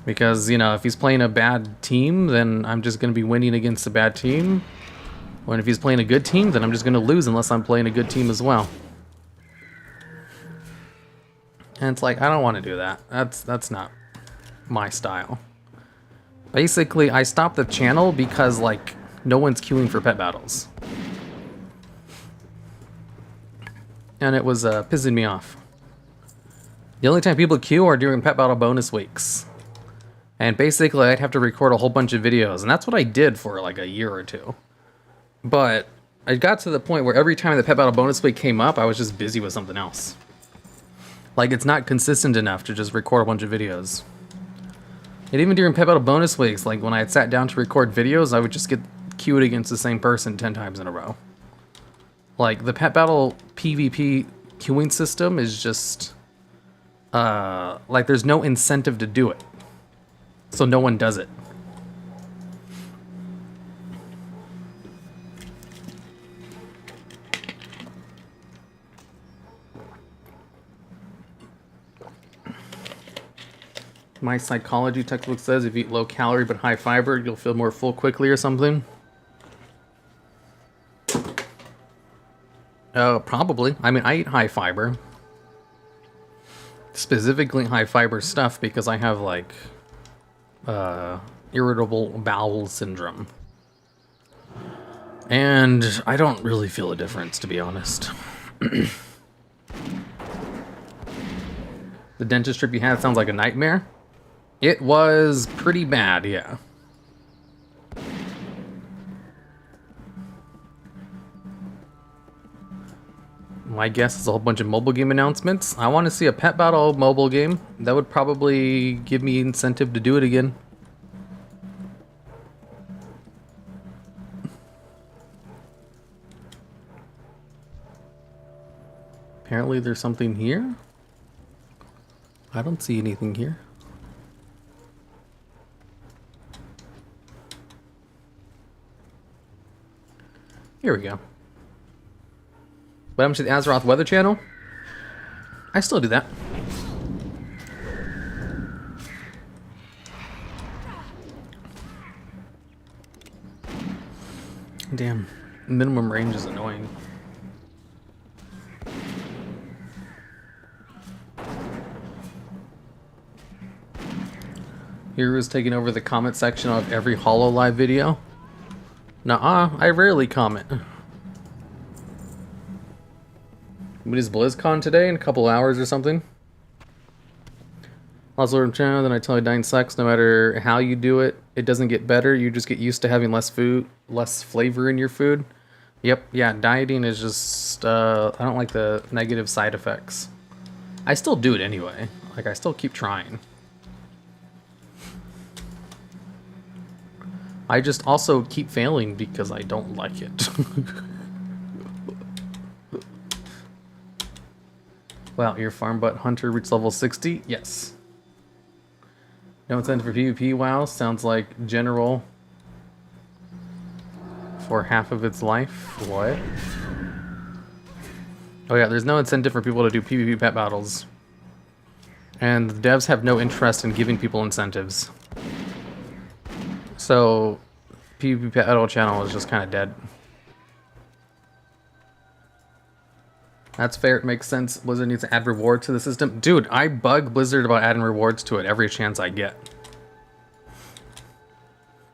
Because, you know, if he's playing a bad team, then I'm just going to be winning against a bad team. Or if he's playing a good team, then I'm just going to lose unless I'm playing a good team as well. And it's like, I don't want to do that. That's not my style. Basically, I stopped the channel because, like, no one's queuing for pet battles. And it was pissing me off. The only time people queue are during pet battle bonus weeks. And basically, I'd have to record a whole bunch of videos. And that's what I did for, like, a year or two. But I got to the point where every time the pet battle bonus week came up, I was just busy with something else. Like, it's not consistent enough to just record a bunch of videos. And even during pet battle bonus weeks, like when I had sat down to record videos, I would just get queued against the same person 10 times in a row. Like, the pet battle PvP queuing system is just, like, there's no incentive to do it. So no one does it. My psychology textbook says if you eat low calorie but high fiber, you'll feel more full quickly or something. Probably. I mean, I eat high fiber. Specifically high fiber stuff because I have, like, irritable bowel syndrome. And I don't really feel a difference, to be honest. The dentist trip you had sounds like a nightmare. It was pretty bad, yeah. My guess is a whole bunch of mobile game announcements. I want to see a pet battle mobile game. That would probably give me incentive to do it again. Apparently there's something here. I don't see anything here. Here we go. But I'm to the Azeroth Weather Channel. I still do that. Damn, minimum range is annoying. Hero's taking over the comment section of every HoloLive video. Nuh-uh, I rarely comment. What is BlizzCon today in a couple hours or something? Also, then I tell you dying sucks. No matter how you do it, it doesn't get better. You just get used to having less food, less flavor in your food. Yep, yeah, dieting is just, I don't like the negative side effects. I still do it anyway. Like, I still keep trying. I just also keep failing because I don't like it. Wow, your farm butt hunter reached level 60? Yes. No incentive for PvP. WoW sounds like general for half of its life. What? Oh yeah, there's no incentive for people to do PvP pet battles. And the devs have no interest in giving people incentives. So, PvP pet battle channel is just kind of dead. That's fair, it makes sense. Blizzard needs to add rewards to the system. Dude, I bug Blizzard about adding rewards to it every chance I get.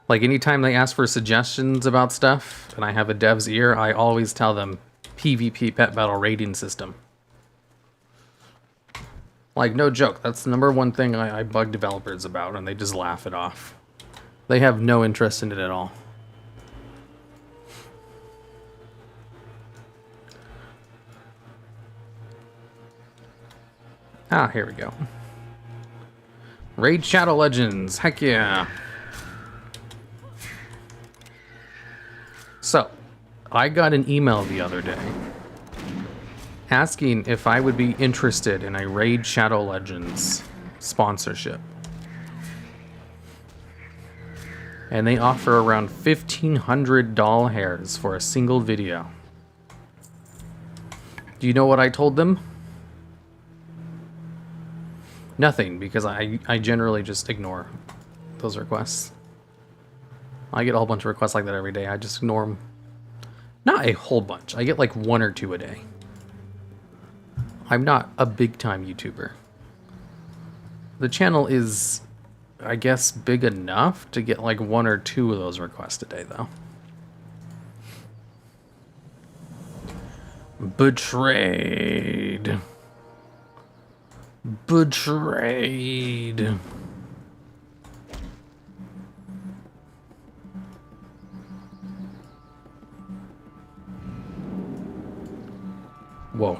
Like, anytime they ask for suggestions about stuff, and I have a dev's ear, I always tell them, PvP pet battle rating system. Like, no joke, that's the #1 thing I bug developers about, and they just laugh it off. They have no interest in it at all. Ah, here we go. Raid Shadow Legends, heck yeah. So, I got an email the other day asking if I would be interested in a Raid Shadow Legends sponsorship. And they offer around 1,500 doll hairs for a single video. Do you know what I told them? Nothing, because I generally just ignore those requests. I get a whole bunch of requests like that every day. I just ignore them. Not a whole bunch. I get like 1 or 2 a day. I'm not a big-time YouTuber. The channel is, I guess, big enough to get like 1 or 2 of those requests a day, though. Betrayed. Betrayed. Whoa.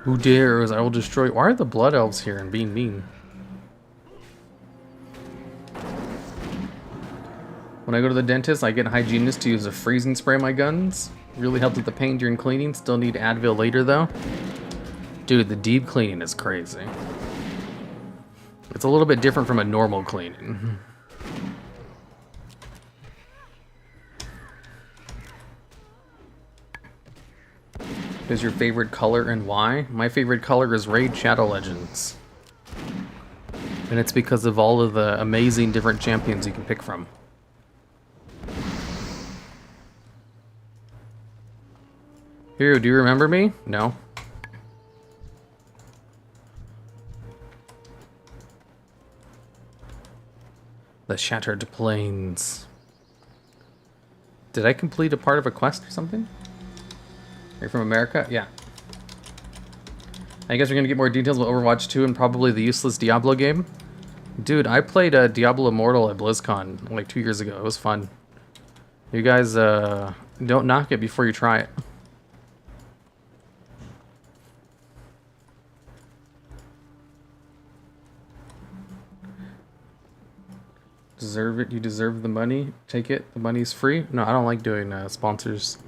Who dares? I will destroy. Why are the blood elves here and being mean? When I go to the dentist, I get a hygienist to use a freezing spray on my guns. Really helps with the pain during cleaning. Still need Advil later, though. Dude, the deep cleaning is crazy. It's a little bit different from a normal cleaning. What is your favorite color and why? My favorite color is Raid Shadow Legends. And it's because of all of the amazing different champions you can pick from. Hero, do you remember me? No. The Shattered Plains. Did I complete a part of a quest or something? Are you from America? Yeah. I guess we're gonna get more details about Overwatch 2 and probably the useless Diablo game. Dude, I played Diablo Immortal at BlizzCon like 2 years ago. It was fun. You guys, don't knock it before you try it. Deserve it. You deserve the money. Take it. The money's free. No, I don't like doing sponsors.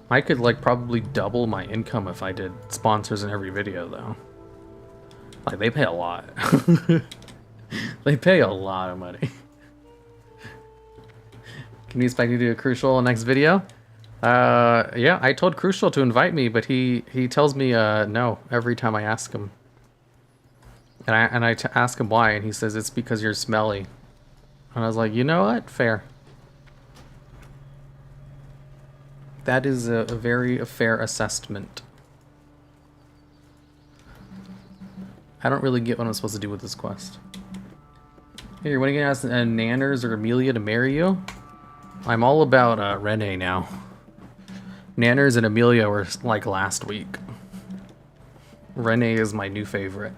I could like probably double my income if I did sponsors in every video, though. Like, they pay a lot. They pay a lot of money. Can you expect me to do a Crucial next video? Yeah, I told Crucial to invite me, but he tells me no every time I ask him. And I ask him why, and he says it's because you're smelly. And I was like, you know what? Fair. That is a very fair assessment. I don't really get what I'm supposed to do with this quest. Here, when are you gonna ask Nanners or Amelia to marry you? I'm all about Renee now. Nanners and Amelia were like last week. Renee is my new favorite.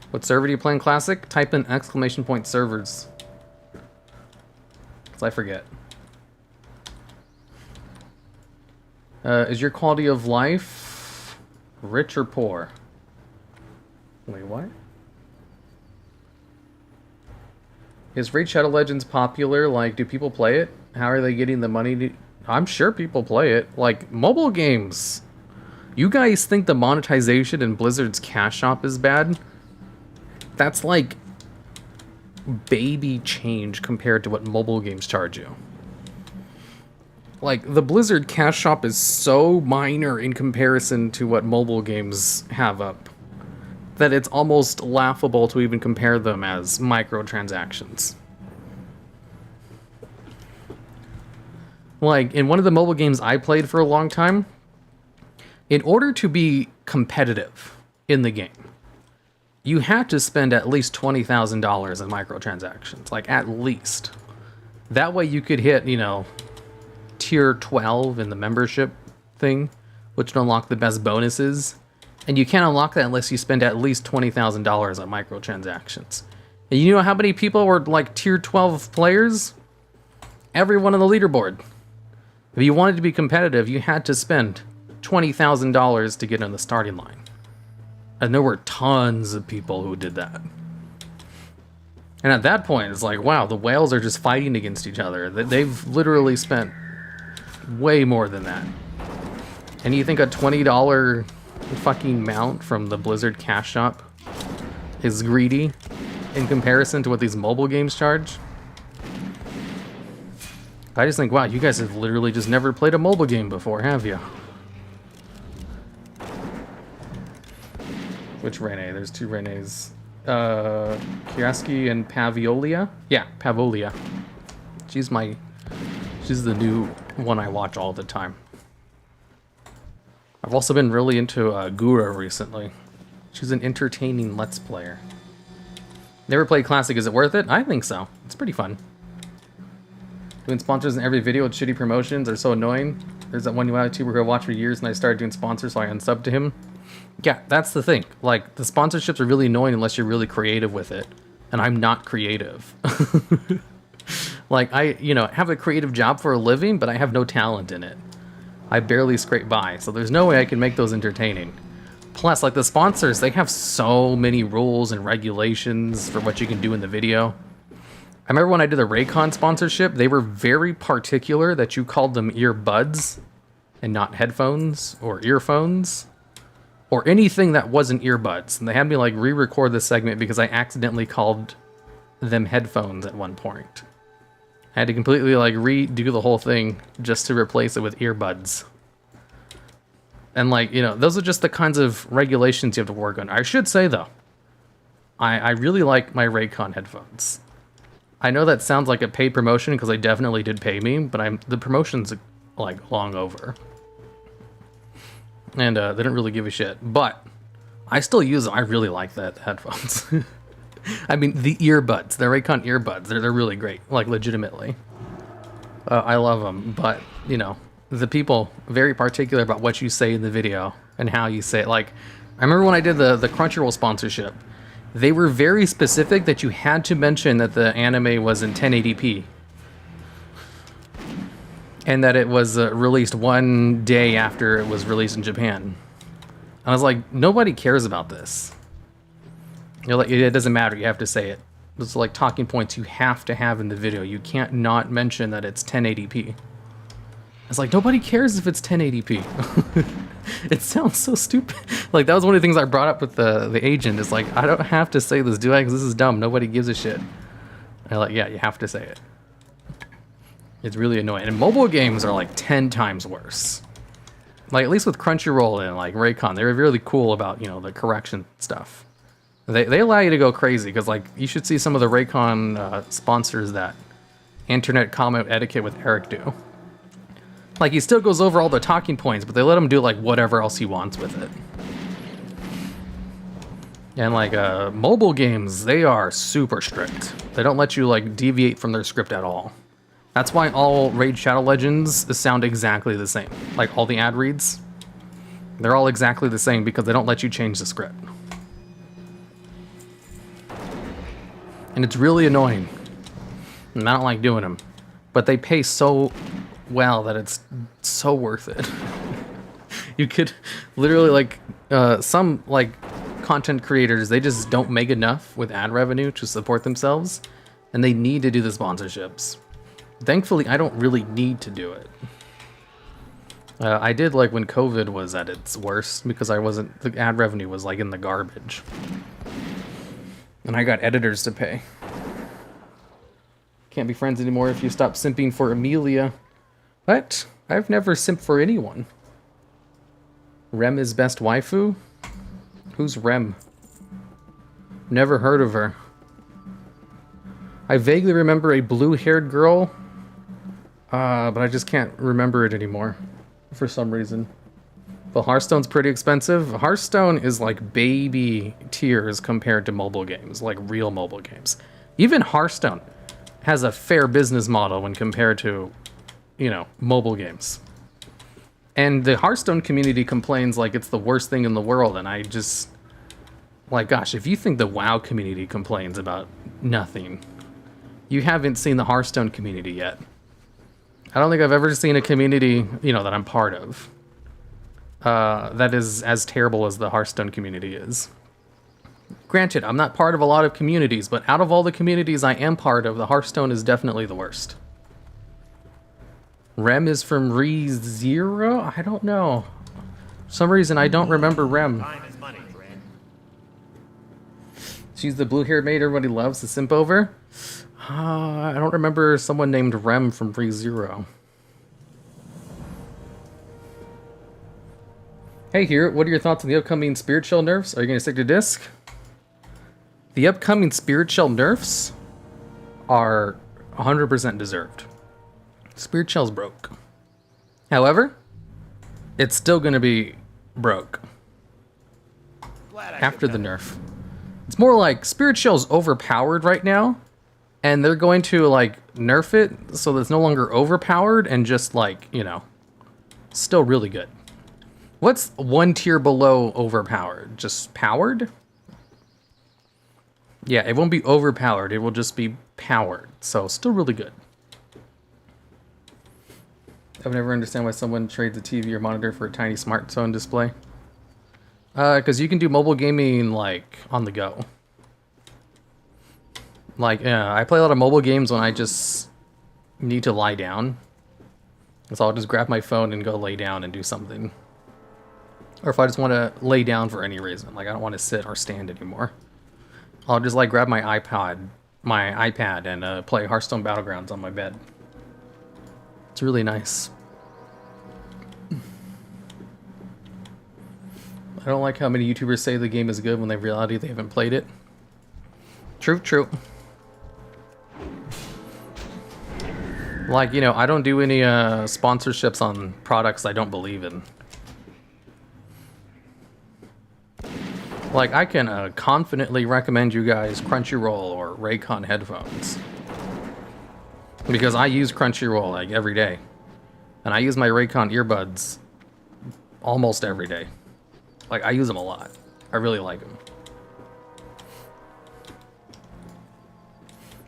What server do you play in Classic? Type in !! servers. Cause I forget. Is your quality of life rich or poor? Wait, what? Is Raid Shadow Legends popular? Like, do people play it? How are they getting the money to... I'm sure people play it. Like, mobile games. You guys think the monetization in Blizzard's cash shop is bad? That's like baby change compared to what mobile games charge you. Like, the Blizzard cash shop is so minor in comparison to what mobile games have up that it's almost laughable to even compare them as microtransactions. Like, in one of the mobile games I played for a long time, in order to be competitive in the game, you had to spend at least $20,000 in microtransactions. Like, at least. That way you could hit, you know, tier 12 in the membership thing, which would unlock the best bonuses. And you can't unlock that unless you spend at least $20,000 on microtransactions. And you know how many people were like tier 12 players? Everyone on the leaderboard. If you wanted to be competitive, you had to spend $20,000 to get on the starting line. And there were tons of people who did that. And at that point, it's like, wow, the whales are just fighting against each other. They've literally spent way more than that. And you think a $20 fucking mount from the Blizzard cash shop is greedy in comparison to what these mobile games charge? I just think, wow, you guys have literally just never played a mobile game before, have you? Which Renee? There's two Renees. Kiraski and Paviolia? Yeah, Pavolia. She's the new one I watch all the time. I've also been really into Gura recently. She's an entertaining Let's Player. Never played Classic, is it worth it? I think so. It's pretty fun. Doing sponsors in every video with shitty promotions are so annoying. There's that one YouTuber who I watched for years and I started doing sponsors, so I unsubbed to him. Yeah, that's the thing. Like, the sponsorships are really annoying unless you're really creative with it. And I'm not creative. Like, I, you know, have a creative job for a living, but I have no talent in it. I barely scrape by, so there's no way I can make those entertaining. Plus, like, the sponsors, they have so many rules and regulations for what you can do in the video. I remember when I did the Raycon sponsorship, they were very particular that you called them earbuds and not headphones or earphones or anything that wasn't earbuds. And they had me like re-record this segment because I accidentally called them headphones at one point. I had to completely like redo the whole thing just to replace it with earbuds. And like, you know, those are just the kinds of regulations you have to work on. I should say though, I really like my Raycon headphones. I know that sounds like a paid promotion because they definitely did pay me, but the promotion's like long over. And they didn't really give a shit, but I still use them. I really like that headphones. I mean, the earbuds, the Raycon earbuds, they're really great, like legitimately. I love them, but you know, the people very particular about what you say in the video and how you say it. Like, I remember when I did the Crunchyroll sponsorship, they were very specific that you had to mention that the anime was in 1080p. And that it was released one day after it was released in Japan. I was like, nobody cares about this. You're like, it doesn't matter, you have to say it. Those are like talking points you have to have in the video. You can't not mention that it's 1080p. It's like, nobody cares if it's 1080p. It sounds so stupid. Like, that was one of the things I brought up with the agent. Is like, I don't have to say this, do I? Because this is dumb. Nobody gives a shit. And they're like, yeah, you have to say it. It's really annoying. And mobile games are like 10 times worse. Like, at least with Crunchyroll and like Raycon, they're really cool about, you know, the correction stuff. They allow you to go crazy because, like, you should see some of the Raycon sponsors that Internet Comment Etiquette with Eric do. Like, he still goes over all the talking points, but they let him do, like, whatever else he wants with it. And like mobile games, they are super strict. They don't let you like deviate from their script at all. That's why all Raid Shadow Legends sound exactly the same. Like all the ad reads, they're all exactly the same because they don't let you change the script. And it's really annoying. And I don't like doing them. But they pay so well that it's so worth it. You could literally like some like content creators, they just don't make enough with ad revenue to support themselves, and they need to do the sponsorships. Thankfully, I don't really need to do it. I did like when COVID was at its worst because the ad revenue was like in the garbage. And I got editors to pay. Can't be friends anymore if you stop simping for Amelia. What? I've never simped for anyone. Rem is best waifu? Who's Rem? Never heard of her. I vaguely remember a blue-haired girl, but I just can't remember it anymore for some reason. But Hearthstone's pretty expensive. Hearthstone is like baby tiers compared to mobile games, like real mobile games. Even Hearthstone has a fair business model when compared to, you know, mobile games. And the Hearthstone community complains like it's the worst thing in the world, and I just... Like, gosh, if you think the WoW community complains about nothing, you haven't seen the Hearthstone community yet. I don't think I've ever seen a community, you know, that I'm part of, that is as terrible as the Hearthstone community is. Granted, I'm not part of a lot of communities, but out of all the communities I am part of, the Hearthstone is definitely the worst. Rem is from ReZero? I don't know. For some reason, I don't remember Rem. Time is money, friend. She's the blue-haired maid everybody loves to simp over? I don't remember someone named Rem from ReZero. Hey, here, what are your thoughts on the upcoming Spirit Shell nerfs? Are you going to stick to disc? The upcoming Spirit Shell nerfs are 100% deserved. Spirit Shell's broke. However, it's still going to be broke after the nerf. It's more like Spirit Shell's overpowered right now, and they're going to like nerf it so that it's no longer overpowered and just like, you know, still really good. What's one tier below overpowered? Just powered? Yeah, it won't be overpowered. It will just be powered. So still really good. I've never understand why someone trades a TV or monitor for a tiny smartphone display. Because you can do mobile gaming like on the go. Like, I play a lot of mobile games when I just need to lie down. So I'll just grab my phone and go lay down and do something. Or if I just want to lay down for any reason, like I don't want to sit or stand anymore, I'll just like grab my iPad and play Hearthstone Battlegrounds on my bed. It's really nice. I don't like how many YouTubers say the game is good when in reality they haven't played it. True, true. Like, you know, I don't do any sponsorships on products I don't believe in. Like, I can confidently recommend you guys Crunchyroll or Raycon headphones. Because I use Crunchyroll, like, every day. And I use my Raycon earbuds almost every day. Like, I use them a lot. I really like them.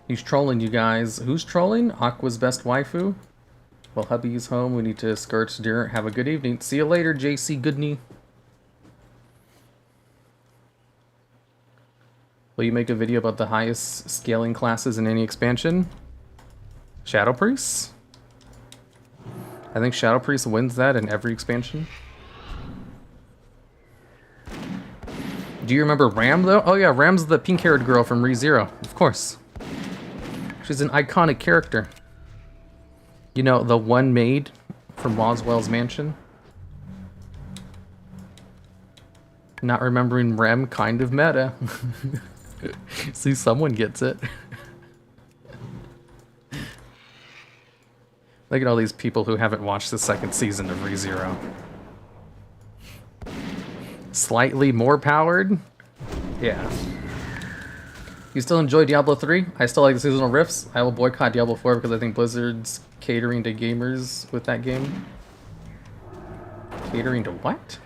He's trolling you guys. Who's trolling? Aqua's best waifu? Well, hubby's home. We need to skirt dinner. Have a good evening. See you later, JC Goodney. Will you make a video about the highest scaling classes in any expansion? Shadow Priest? I think Shadow Priest wins that in every expansion. Do you remember Ram, though? Oh yeah, Ram's the pink-haired girl from ReZero. Of course. She's an iconic character. You know, the one maid from Roswell's Mansion? Not remembering Rem, kind of meta. See, someone gets it. Look at all these people who haven't watched the second season of ReZero. Slightly more powered? Yeah. You still enjoy Diablo 3? I still like the seasonal rifts. I will boycott Diablo 4 because I think Blizzard's catering to gamers with that game. Catering to what?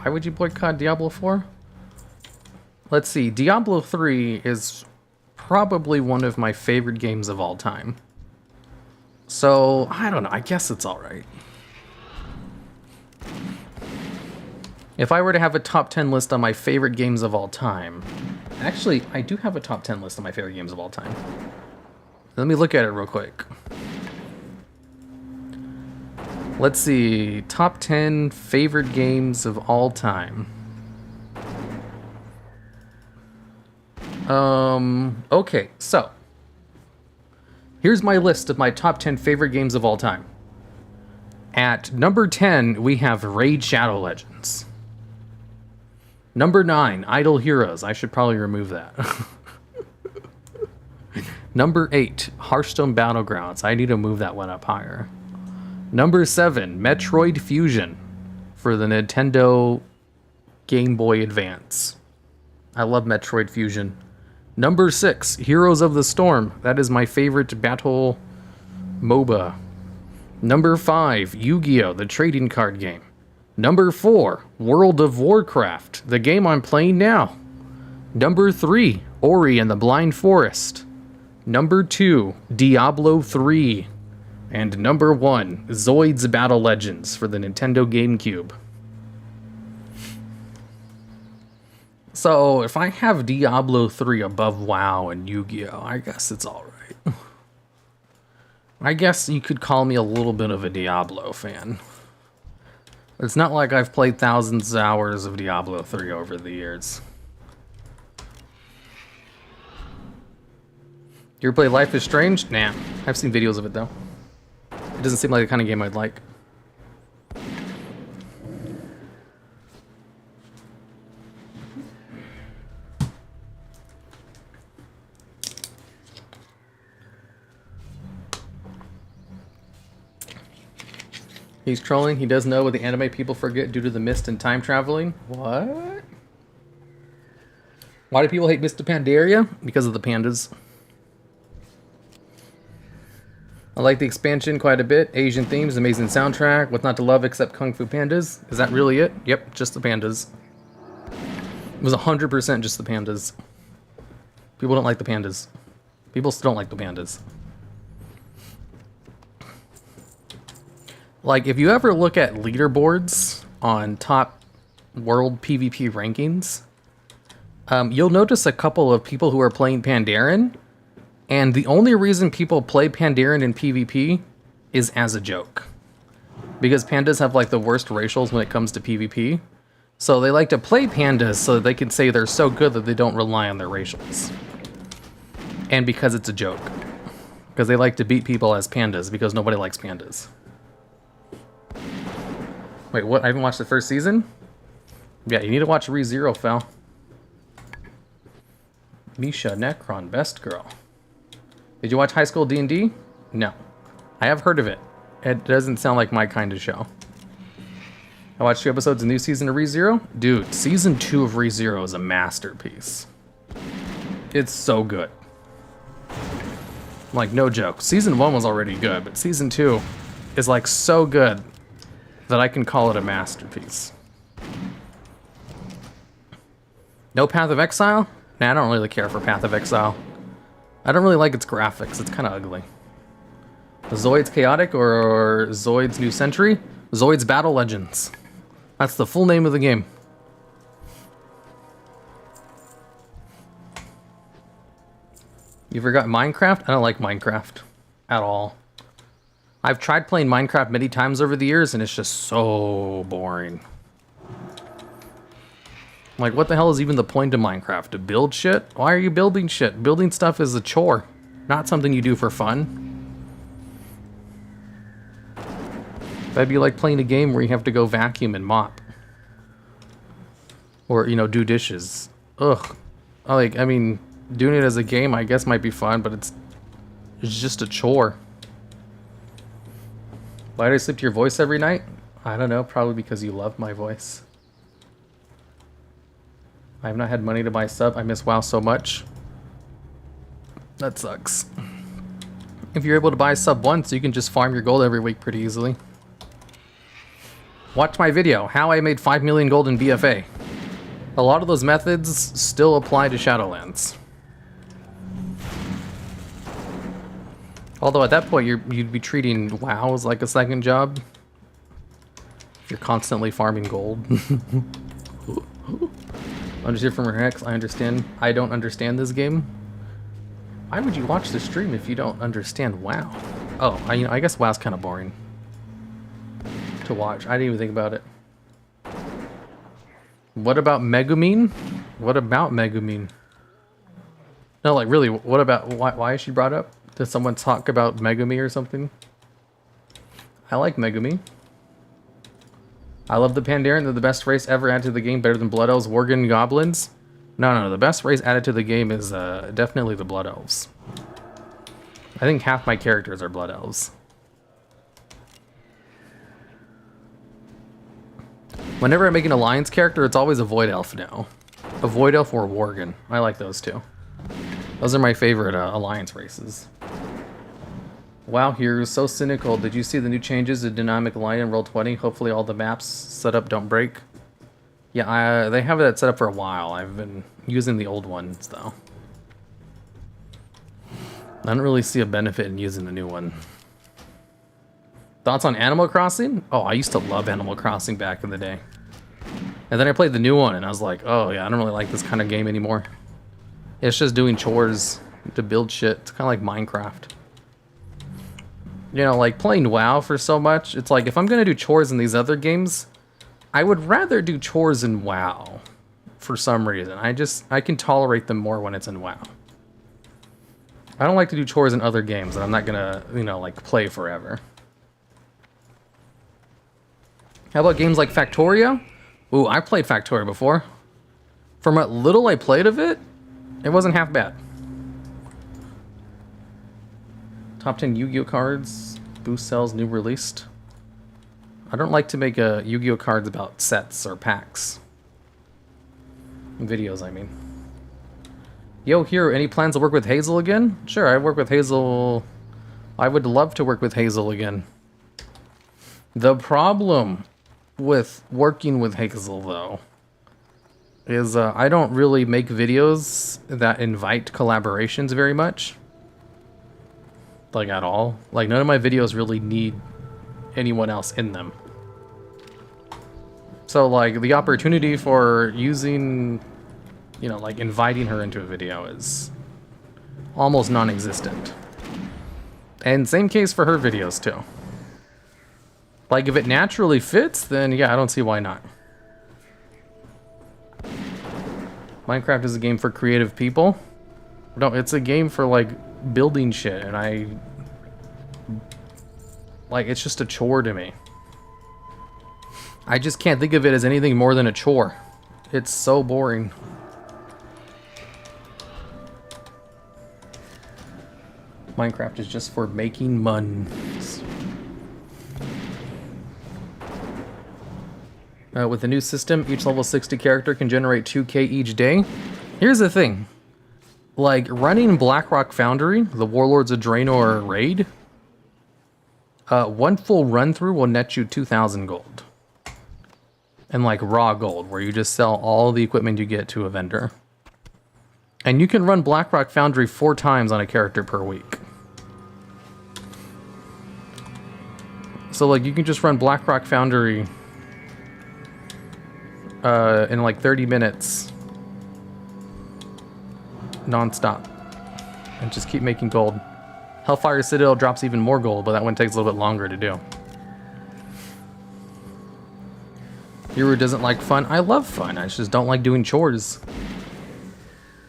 Why would you boycott Diablo 4? Let's see. Diablo 3 is probably one of my favorite games of all time. So, I don't know. I guess it's alright. If I were to have a top 10 list on my favorite games of all time... Actually, I do have a top 10 list on my favorite games of all time. Let me look at it real quick. Let's see. Top 10 favorite games of all time. Okay, so. Here's my list of my top 10 favorite games of all time. At number 10, we have Raid Shadow Legends. Number 9, Idle Heroes. I should probably remove that. Number 8, Hearthstone Battlegrounds. I need to move that one up higher. Number 7, Metroid Fusion for the Nintendo Game Boy Advance. I love Metroid Fusion. Number 6, Heroes of the Storm. That is my favorite battle MOBA. Number 5, Yu-Gi-Oh! The trading card game. Number 4, World of Warcraft, the game I'm playing now. Number 3, Ori and the Blind Forest. Number 2, Diablo 3. And number 1, Zoids Battle Legends for the Nintendo GameCube. So, if I have Diablo 3 above WoW and Yu-Gi-Oh!, I guess it's alright. I guess you could call me a little bit of a Diablo fan. It's not like I've played thousands of hours of Diablo 3 over the years. You ever play Life is Strange? Nah, I've seen videos of it though. It doesn't seem like the kind of game I'd like. He's trolling. He does know what the anime people forget due to the mist and time traveling. What? Why do people hate Mr. Pandaria? Because of the pandas. I like the expansion quite a bit. Asian themes, amazing soundtrack. What's not to love except Kung Fu Pandas? Is that really it? Yep, just the pandas. It was 100% just the pandas. People don't like the pandas. People still don't like the pandas. Like, if you ever look at leaderboards on top world PvP rankings, you'll notice a couple of people who are playing Pandaren, and the only reason people play Pandaren in PvP is as a joke. Because pandas have, like, the worst racials when it comes to PvP. So they like to play pandas so that they can say they're so good that they don't rely on their racials. And because it's a joke. Because they like to beat people as pandas, because nobody likes pandas. Wait, what? I haven't watched the first season? Yeah, you need to watch ReZero, fell. Misha Necron, best girl. Did you watch High School D&D? No. I have heard of it. It doesn't sound like my kind of show. I watched 2 episodes of the new season of ReZero. Dude, season 2 of ReZero is a masterpiece. It's so good. Like, no joke. Season 1 was already good, but season 2 is, like, so good that I can call it a masterpiece. No Path of Exile? Nah, I don't really care for Path of Exile. I don't really like its graphics. It's kind of ugly. Zoids Chaotic or Zoids New Century? Zoids Battle Legends. That's the full name of the game. You forgot Minecraft? I don't like Minecraft at all. I've tried playing Minecraft many times over the years and it's just so boring. Like, what the hell is even the point of Minecraft? To build shit? Why are you building shit? Building stuff is a chore, not something you do for fun. That'd be like playing a game where you have to go vacuum and mop. Or, you know, do dishes. Ugh. Like, I mean, doing it as a game, I guess, might be fun, but it's just a chore. Why do I sleep to your voice every night? I don't know, probably because you love my voice. I have not had money to buy sub. I miss WoW so much. That sucks. If you're able to buy a sub once, you can just farm your gold every week pretty easily. Watch my video, how I made 5 million gold in BFA. A lot of those methods still apply to Shadowlands. Although at that point, you'd be treating WoW as like a second job. You're constantly farming gold. I'm just here from hirumaredx. I understand. I don't understand this game. Why would you watch the stream if you don't understand WoW? Oh, I guess WoW's kind of boring to watch. I didn't even think about it. What about Megumin? What about Megumin? No, like really, what about, why is she brought up? Did someone talk about Megumi or something? I like Megumi. I love the Pandaren. They're the best race ever added to the game, better than Blood Elves, Worgen, Goblins. No, the best race added to the game is definitely the Blood Elves. I think half my characters are Blood Elves. Whenever I make an Alliance character, it's always a Void Elf now. A Void Elf or Worgen. I like those two. Those are my favorite Alliance races. Wow, Heroes, so cynical. Did you see the new changes to Dynamic Light in Roll20? Hopefully all the maps set up don't break. Yeah, they have that set up for a while. I've been using the old ones, though. I don't really see a benefit in using the new one. Thoughts on Animal Crossing? Oh, I used to love Animal Crossing back in the day. And then I played the new one, and I was like, oh yeah, I don't really like this kind of game anymore. It's just doing chores to build shit. It's kind of like Minecraft. You know, like playing WoW for so much, it's like, if I'm going to do chores in these other games, I would rather do chores in WoW for some reason. I can tolerate them more when it's in WoW. I don't like to do chores in other games that I'm not gonna, you know, like play forever. How about games like Factorio? Ooh, I played Factorio before. From what little I played of it, it wasn't half bad. Top 10 Yu-Gi-Oh cards, boost cells, new released. I don't like to make Yu-Gi-Oh cards about sets or packs. Videos, I mean. Yo, Hero, any plans to work with Hazel again? Sure, I work with Hazel. I would love to work with Hazel again. The problem with working with Hazel, though, is I don't really make videos that invite collaborations very much. Like, at all. Like, none of my videos really need anyone else in them. So, like, the opportunity for using, you know, like, inviting her into a video is almost non-existent. And same case for her videos, too. Like, if it naturally fits, then yeah, I don't see why not. Minecraft is a game for creative people. No, it's a game for, like, building shit, and like, it's just a chore to me. I just can't think of it as anything more than a chore. It's so boring. Minecraft is just for making muns. With the new system, each level 60 character can generate 2k each day. Here's the thing. Like, running Blackrock Foundry, the Warlords of Draenor raid, one full run-through will net you 2,000 gold. And, like, raw gold, where you just sell all the equipment you get to a vendor. And you can run Blackrock Foundry 4 times on a character per week. So, like, you can just run Blackrock Foundry in, like, 30 minutes. Non-stop. And just keep making gold. Hellfire Citadel drops even more gold, but that one takes a little bit longer to do. Hero doesn't like fun. I love fun. I just don't like doing chores.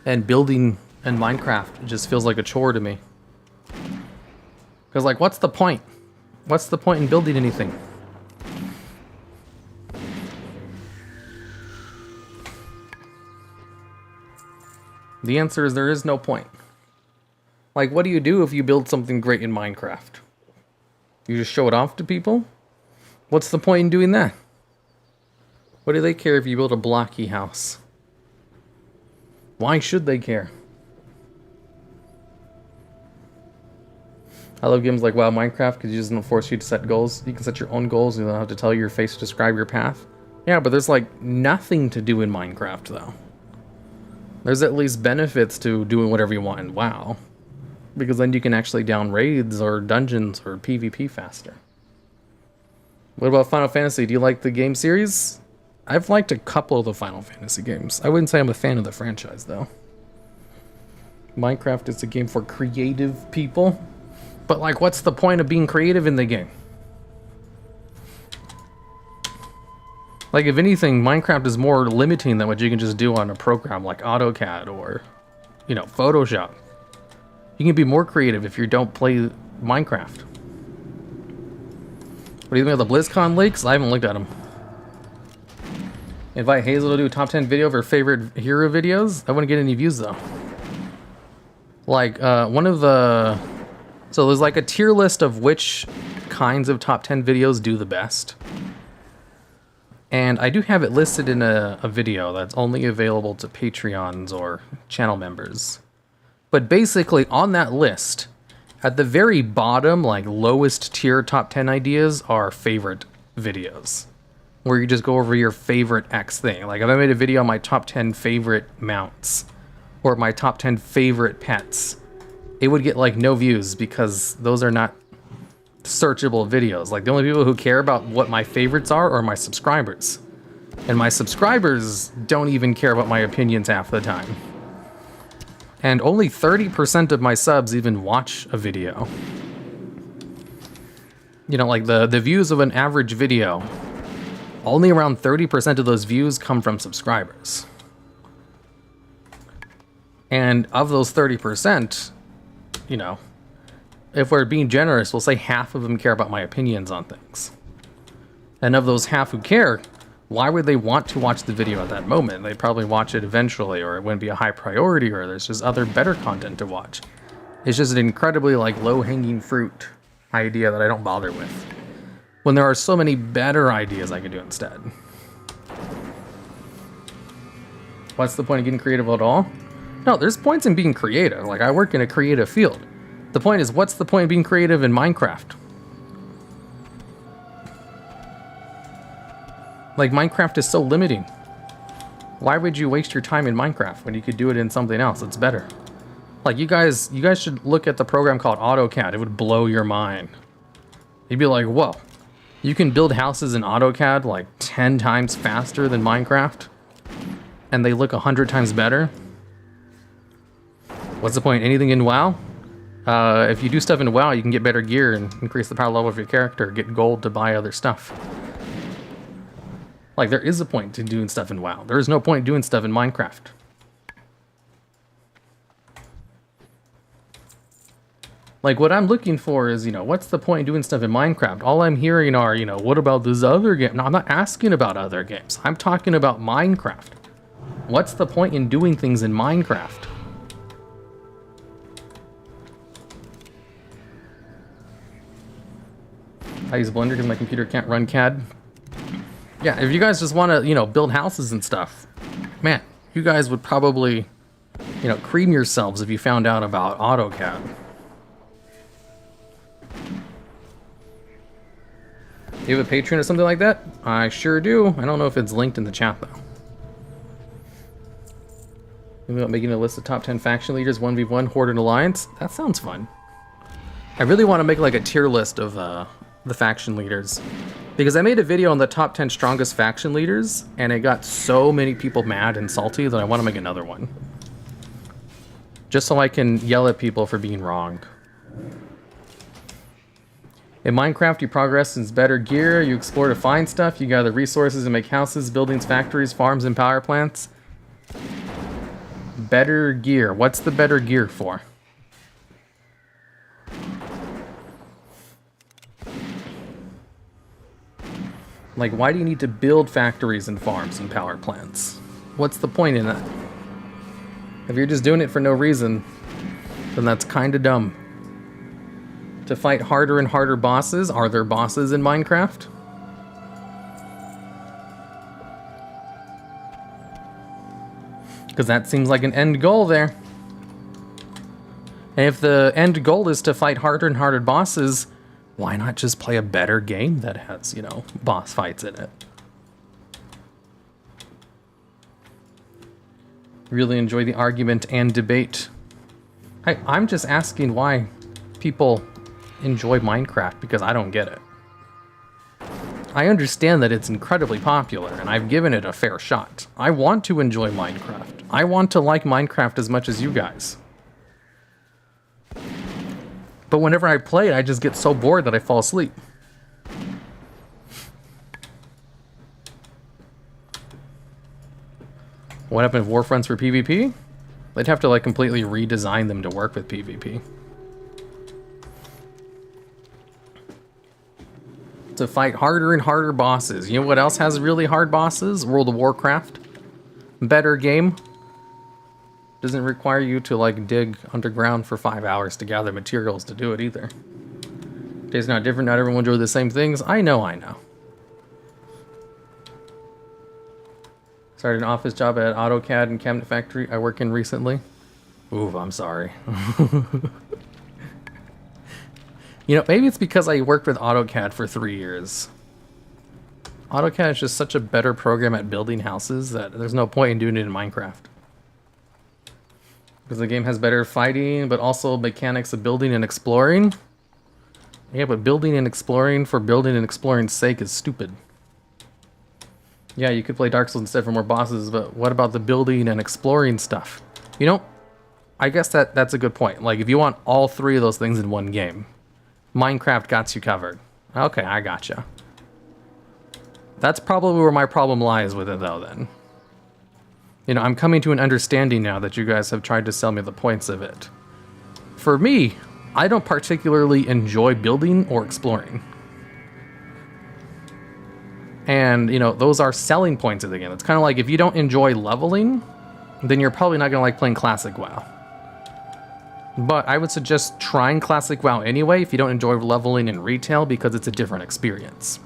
And building in Minecraft just feels like a chore to me. Because, like, what's the point? What's the point in building anything? The answer is there is no point. Like, what do you do if you build something great in Minecraft? You just show it off to people? What's the point in doing that? What do they care if you build a blocky house? Why should they care? I love games like WoW, Minecraft, because it doesn't force you to set goals. You can set your own goals. You don't have to tell your face to describe your path. Yeah, but there's like nothing to do in Minecraft, though. There's at least benefits to doing whatever you want in WoW. Because then you can actually down raids or dungeons or PvP faster. What about Final Fantasy? Do you like the game series? I've liked a couple of the Final Fantasy games. I wouldn't say I'm a fan of the franchise, though. Minecraft is a game for creative people. But, like, what's the point of being creative in the game? Like, if anything, Minecraft is more limiting than what you can just do on a program like AutoCAD or, you know, Photoshop. You can be more creative if you don't play Minecraft. What do you think of the BlizzCon leaks? I haven't looked at them. Invite Hazel to do a top 10 video of her favorite hero videos? I wouldn't get any views, though. Like, one of the... So there's like a tier list of which kinds of top 10 videos do the best. And I do have it listed in a video that's only available to Patreons or channel members. But basically on that list, at the very bottom, like lowest tier top 10 ideas are favorite videos. Where you just go over your favorite X thing. Like if I made a video on my top 10 favorite mounts or my top 10 favorite pets, it would get like no views because those are not searchable videos. Like the only people who care about what my favorites are my subscribers. And my subscribers don't even care about my opinions half the time. And only 30% of my subs even watch a video. You know, like the views of an average video, only around 30% of those views come from subscribers. And of those 30%, you know, if we're being generous, we'll say half of them care about my opinions on things. And of those half who care, why would they want to watch the video at that moment? They'd probably watch it eventually, or it wouldn't be a high priority, or there's just other better content to watch. It's just an incredibly like low-hanging fruit idea that I don't bother with, when there are so many better ideas I could do instead. What's the point of getting creative at all? No, there's points in being creative. Like, I work in a creative field. The point is, what's the point of being creative in Minecraft? Like, Minecraft is so limiting. Why would you waste your time in Minecraft when you could do it in something else that's better? Like, you guys should look at the program called AutoCAD. It would blow your mind. You'd be like, whoa, you can build houses in AutoCAD like 10 times faster than Minecraft? And they look 100 times better? What's the point? Anything in WoW? If you do stuff in WoW, you can get better gear and increase the power level of your character, get gold to buy other stuff. Like, there is a point to doing stuff in WoW. There is no point doing stuff in Minecraft. Like, what I'm looking for is, you know, what's the point in doing stuff in Minecraft? All I'm hearing are, you know, what about this other game? No, I'm not asking about other games. I'm talking about Minecraft. What's the point in doing things in Minecraft? I use Blender because my computer can't run CAD. Yeah, if you guys just want to, you know, build houses and stuff, man, you guys would probably, you know, cream yourselves if you found out about AutoCAD. You have a Patreon or something like that? I sure do. I don't know if it's linked in the chat, though. Maybe about making a list of top 10 faction leaders, 1v1, Horde and Alliance? That sounds fun. I really want to make like a tier list of the faction leaders. Because I made a video on the top 10 strongest faction leaders, and it got so many people mad and salty that I want to make another one. Just so I can yell at people for being wrong. In Minecraft, you progress in better gear, you explore to find stuff, you gather resources and make houses, buildings, factories, farms, and power plants. Better gear. What's the better gear for? Like, why do you need to build factories and farms and power plants? What's the point in that? If you're just doing it for no reason, then that's kind of dumb. To fight harder and harder bosses? Are there bosses in Minecraft? Because that seems like an end goal there. And if the end goal is to fight harder and harder bosses, why not just play a better game that has, you know, boss fights in it? Really enjoy the argument and debate. I'm just asking why people enjoy Minecraft, because I don't get it. I understand that it's incredibly popular, and I've given it a fair shot. I want to enjoy Minecraft. I want to like Minecraft as much as you guys. But whenever I play it, I just get so bored that I fall asleep. What happened if Warfronts for PvP? They'd have to like completely redesign them to work with PvP. To fight harder and harder bosses. You know what else has really hard bosses? World of Warcraft. Better game. Doesn't require you to like dig underground for 5 hours to gather materials to do it either. Day's not different, not everyone enjoy the same things. I know. Started an office job at AutoCAD and cabinet factory I work in recently. Ooh, I'm sorry. You know, maybe it's because I worked with AutoCAD for 3 years. AutoCAD is just such a better program at building houses that there's no point in doing it in Minecraft. Because the game has better fighting, but also mechanics of building and exploring. Yeah, but building and exploring for building and exploring's sake is stupid. Yeah, you could play Dark Souls instead for more bosses, but what about the building and exploring stuff? You know, I guess that's a good point. Like, if you want all three of those things in one game, Minecraft got you covered. Okay, I gotcha. That's probably where my problem lies with it, though, then. You know, I'm coming to an understanding now that you guys have tried to sell me the points of it. For me, I don't particularly enjoy building or exploring. And, you know, those are selling points of the game. It's kind of like if you don't enjoy leveling, then you're probably not going to like playing Classic WoW. But I would suggest trying Classic WoW anyway if you don't enjoy leveling in retail, because it's a different experience.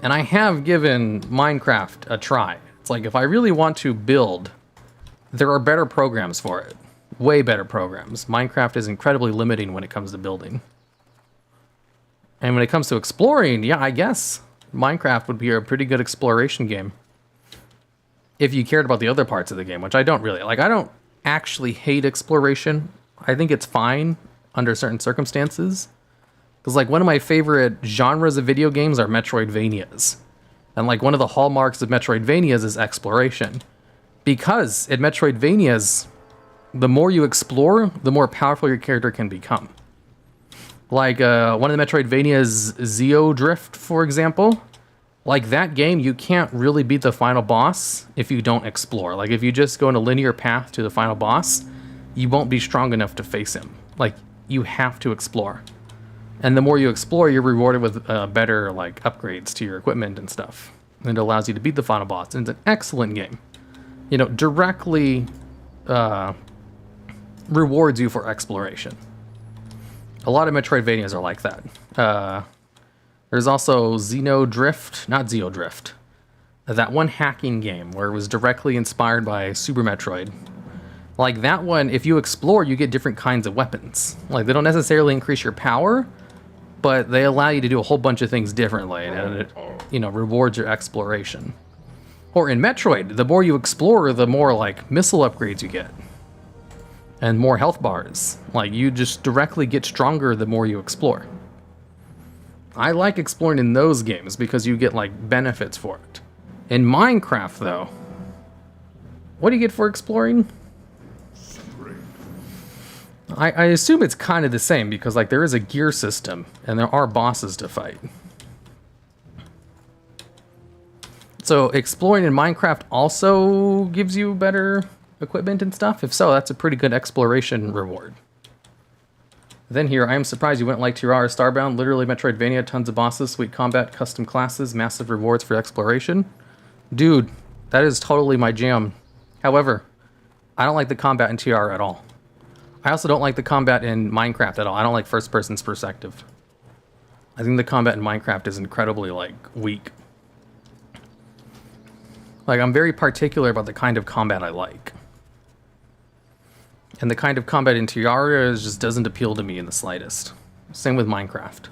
And I have given Minecraft a try. It's like, if I really want to build, there are better programs for it. Way better programs. Minecraft is incredibly limiting when it comes to building. And when it comes to exploring, yeah, I guess Minecraft would be a pretty good exploration game. If you cared about the other parts of the game, which I don't really. Like, I don't actually hate exploration. I think it's fine under certain circumstances. Because, like, one of my favorite genres of video games are Metroidvanias. And, like, one of the hallmarks of Metroidvanias is exploration. Because in Metroidvanias, the more you explore, the more powerful your character can become. Like, one of the Metroidvanias, Zeodrift, for example. Like, that game, you can't really beat the final boss if you don't explore. Like, if you just go in a linear path to the final boss, you won't be strong enough to face him. Like, you have to explore. And the more you explore, you're rewarded with better, like, upgrades to your equipment and stuff. And it allows you to beat the final boss. And it's an excellent game. You know, directly rewards you for exploration. A lot of Metroidvanias are like that. There's also Xenodrift, not Zeodrift. That one hacking game where it was directly inspired by Super Metroid. Like, that one, if you explore, you get different kinds of weapons. Like, they don't necessarily increase your power, but they allow you to do a whole bunch of things differently, and it, you know, rewards your exploration. Or in Metroid, the more you explore, the more, like, missile upgrades you get. And more health bars. Like, you just directly get stronger the more you explore. I like exploring in those games because you get, like, benefits for it. In Minecraft, though, what do you get for exploring? I assume it's kind of the same because, like, there is a gear system and there are bosses to fight. So exploring in Minecraft also gives you better equipment and stuff? If so, that's a pretty good exploration reward. Then here, I am surprised you went like Tirara Starbound, literally Metroidvania, tons of bosses, sweet combat, custom classes, massive rewards for exploration. Dude, that is totally my jam. However, I don't like the combat in TR at all. I also don't like the combat in Minecraft at all. I don't like first person's perspective. I think the combat in Minecraft is incredibly, like, weak. Like, I'm very particular about the kind of combat I like. And the kind of combat in Terraria just doesn't appeal to me in the slightest. Same with Minecraft.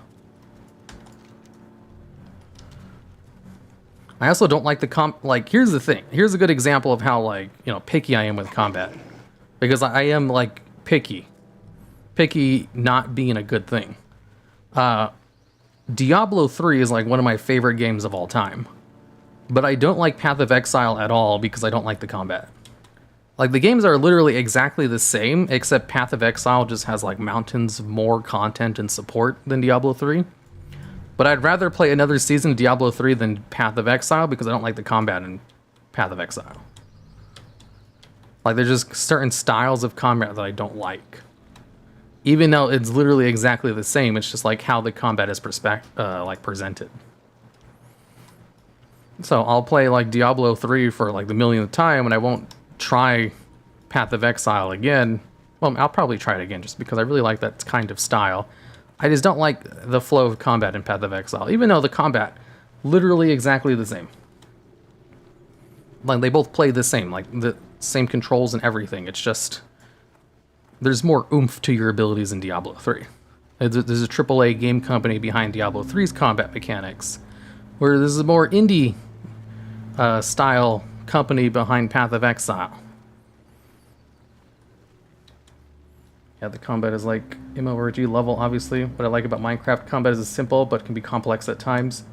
I also don't like the like, here's the thing. Here's a good example of how, like, you know, picky I am with combat. Because I am, like, picky. Picky not being a good thing. Diablo 3 is, like, one of my favorite games of all time. But I don't like Path of Exile at all because I don't like the combat. Like, the games are literally exactly the same, except Path of Exile just has, like, mountains more content and support than Diablo 3. But I'd rather play another season of Diablo 3 than Path of Exile because I don't like the combat in Path of Exile. Like, there's just certain styles of combat that I don't like. Even though it's literally exactly the same, it's just like how the combat is presented. So I'll play like Diablo 3 for like the millionth time, and I won't try Path of Exile again. Well, I'll probably try it again just because I really like that kind of style. I just don't like the flow of combat in Path of Exile, even though the combat literally exactly the same. Like, they both play the same, like the same controls and everything. It's just there's more oomph to your abilities in Diablo 3. There's a AAA game company behind Diablo 3's combat mechanics, where there's a more indie style company behind Path of Exile. Yeah, the combat is like MMORPG level, obviously. What I like about Minecraft, combat is simple, but can be complex at times.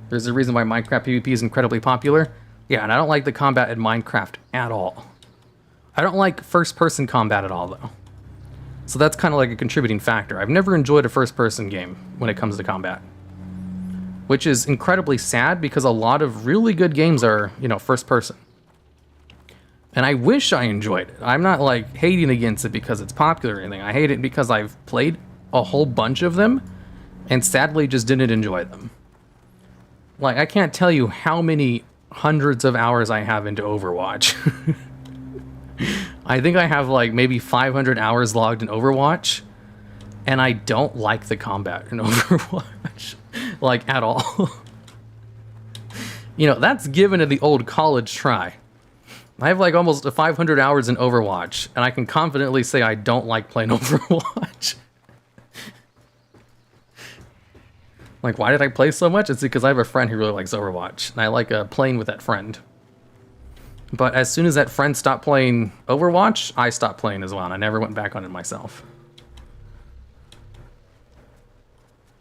There's a reason why Minecraft PvP is incredibly popular. Yeah, and I don't like the combat in Minecraft at all. I don't like first-person combat at all, though. So that's kind of like a contributing factor. I've never enjoyed a first-person game when it comes to combat. Which is incredibly sad, because a lot of really good games are, you know, first-person. And I wish I enjoyed it. I'm not, like, hating against it because it's popular or anything. I hate it because I've played a whole bunch of them and sadly just didn't enjoy them. Like, I can't tell you how many hundreds of hours I have into Overwatch. I think I have, like, maybe 500 hours logged in Overwatch, and I don't like the combat in Overwatch, like, at all. You know, that's given it the old college try. I have like almost 500 hours in Overwatch, and I can confidently say I don't like playing Overwatch. Like, why did I play so much? It's because I have a friend who really likes Overwatch, and I like playing with that friend. But as soon as that friend stopped playing Overwatch, I stopped playing as well, and I never went back on it myself.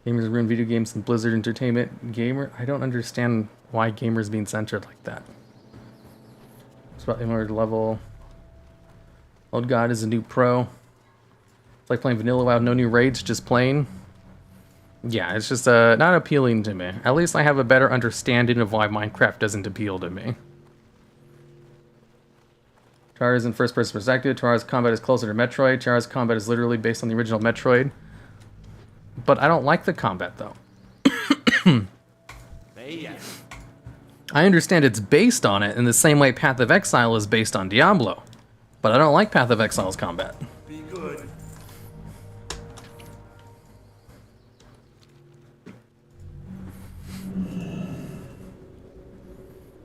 Gamers ruin video games and Blizzard Entertainment. Gamer? I don't understand why gamers being censored like that. It's about inward level. Old God is a new pro. It's like playing vanilla WoW, no new raids, just playing. Yeah, it's just not appealing to me. At least I have a better understanding of why Minecraft doesn't appeal to me. Terraria is in first-person perspective. Terraria's combat is closer to Metroid. Terraria's combat is literally based on the original Metroid. But I don't like the combat, though. I understand it's based on it in the same way Path of Exile is based on Diablo. But I don't like Path of Exile's combat. Be good.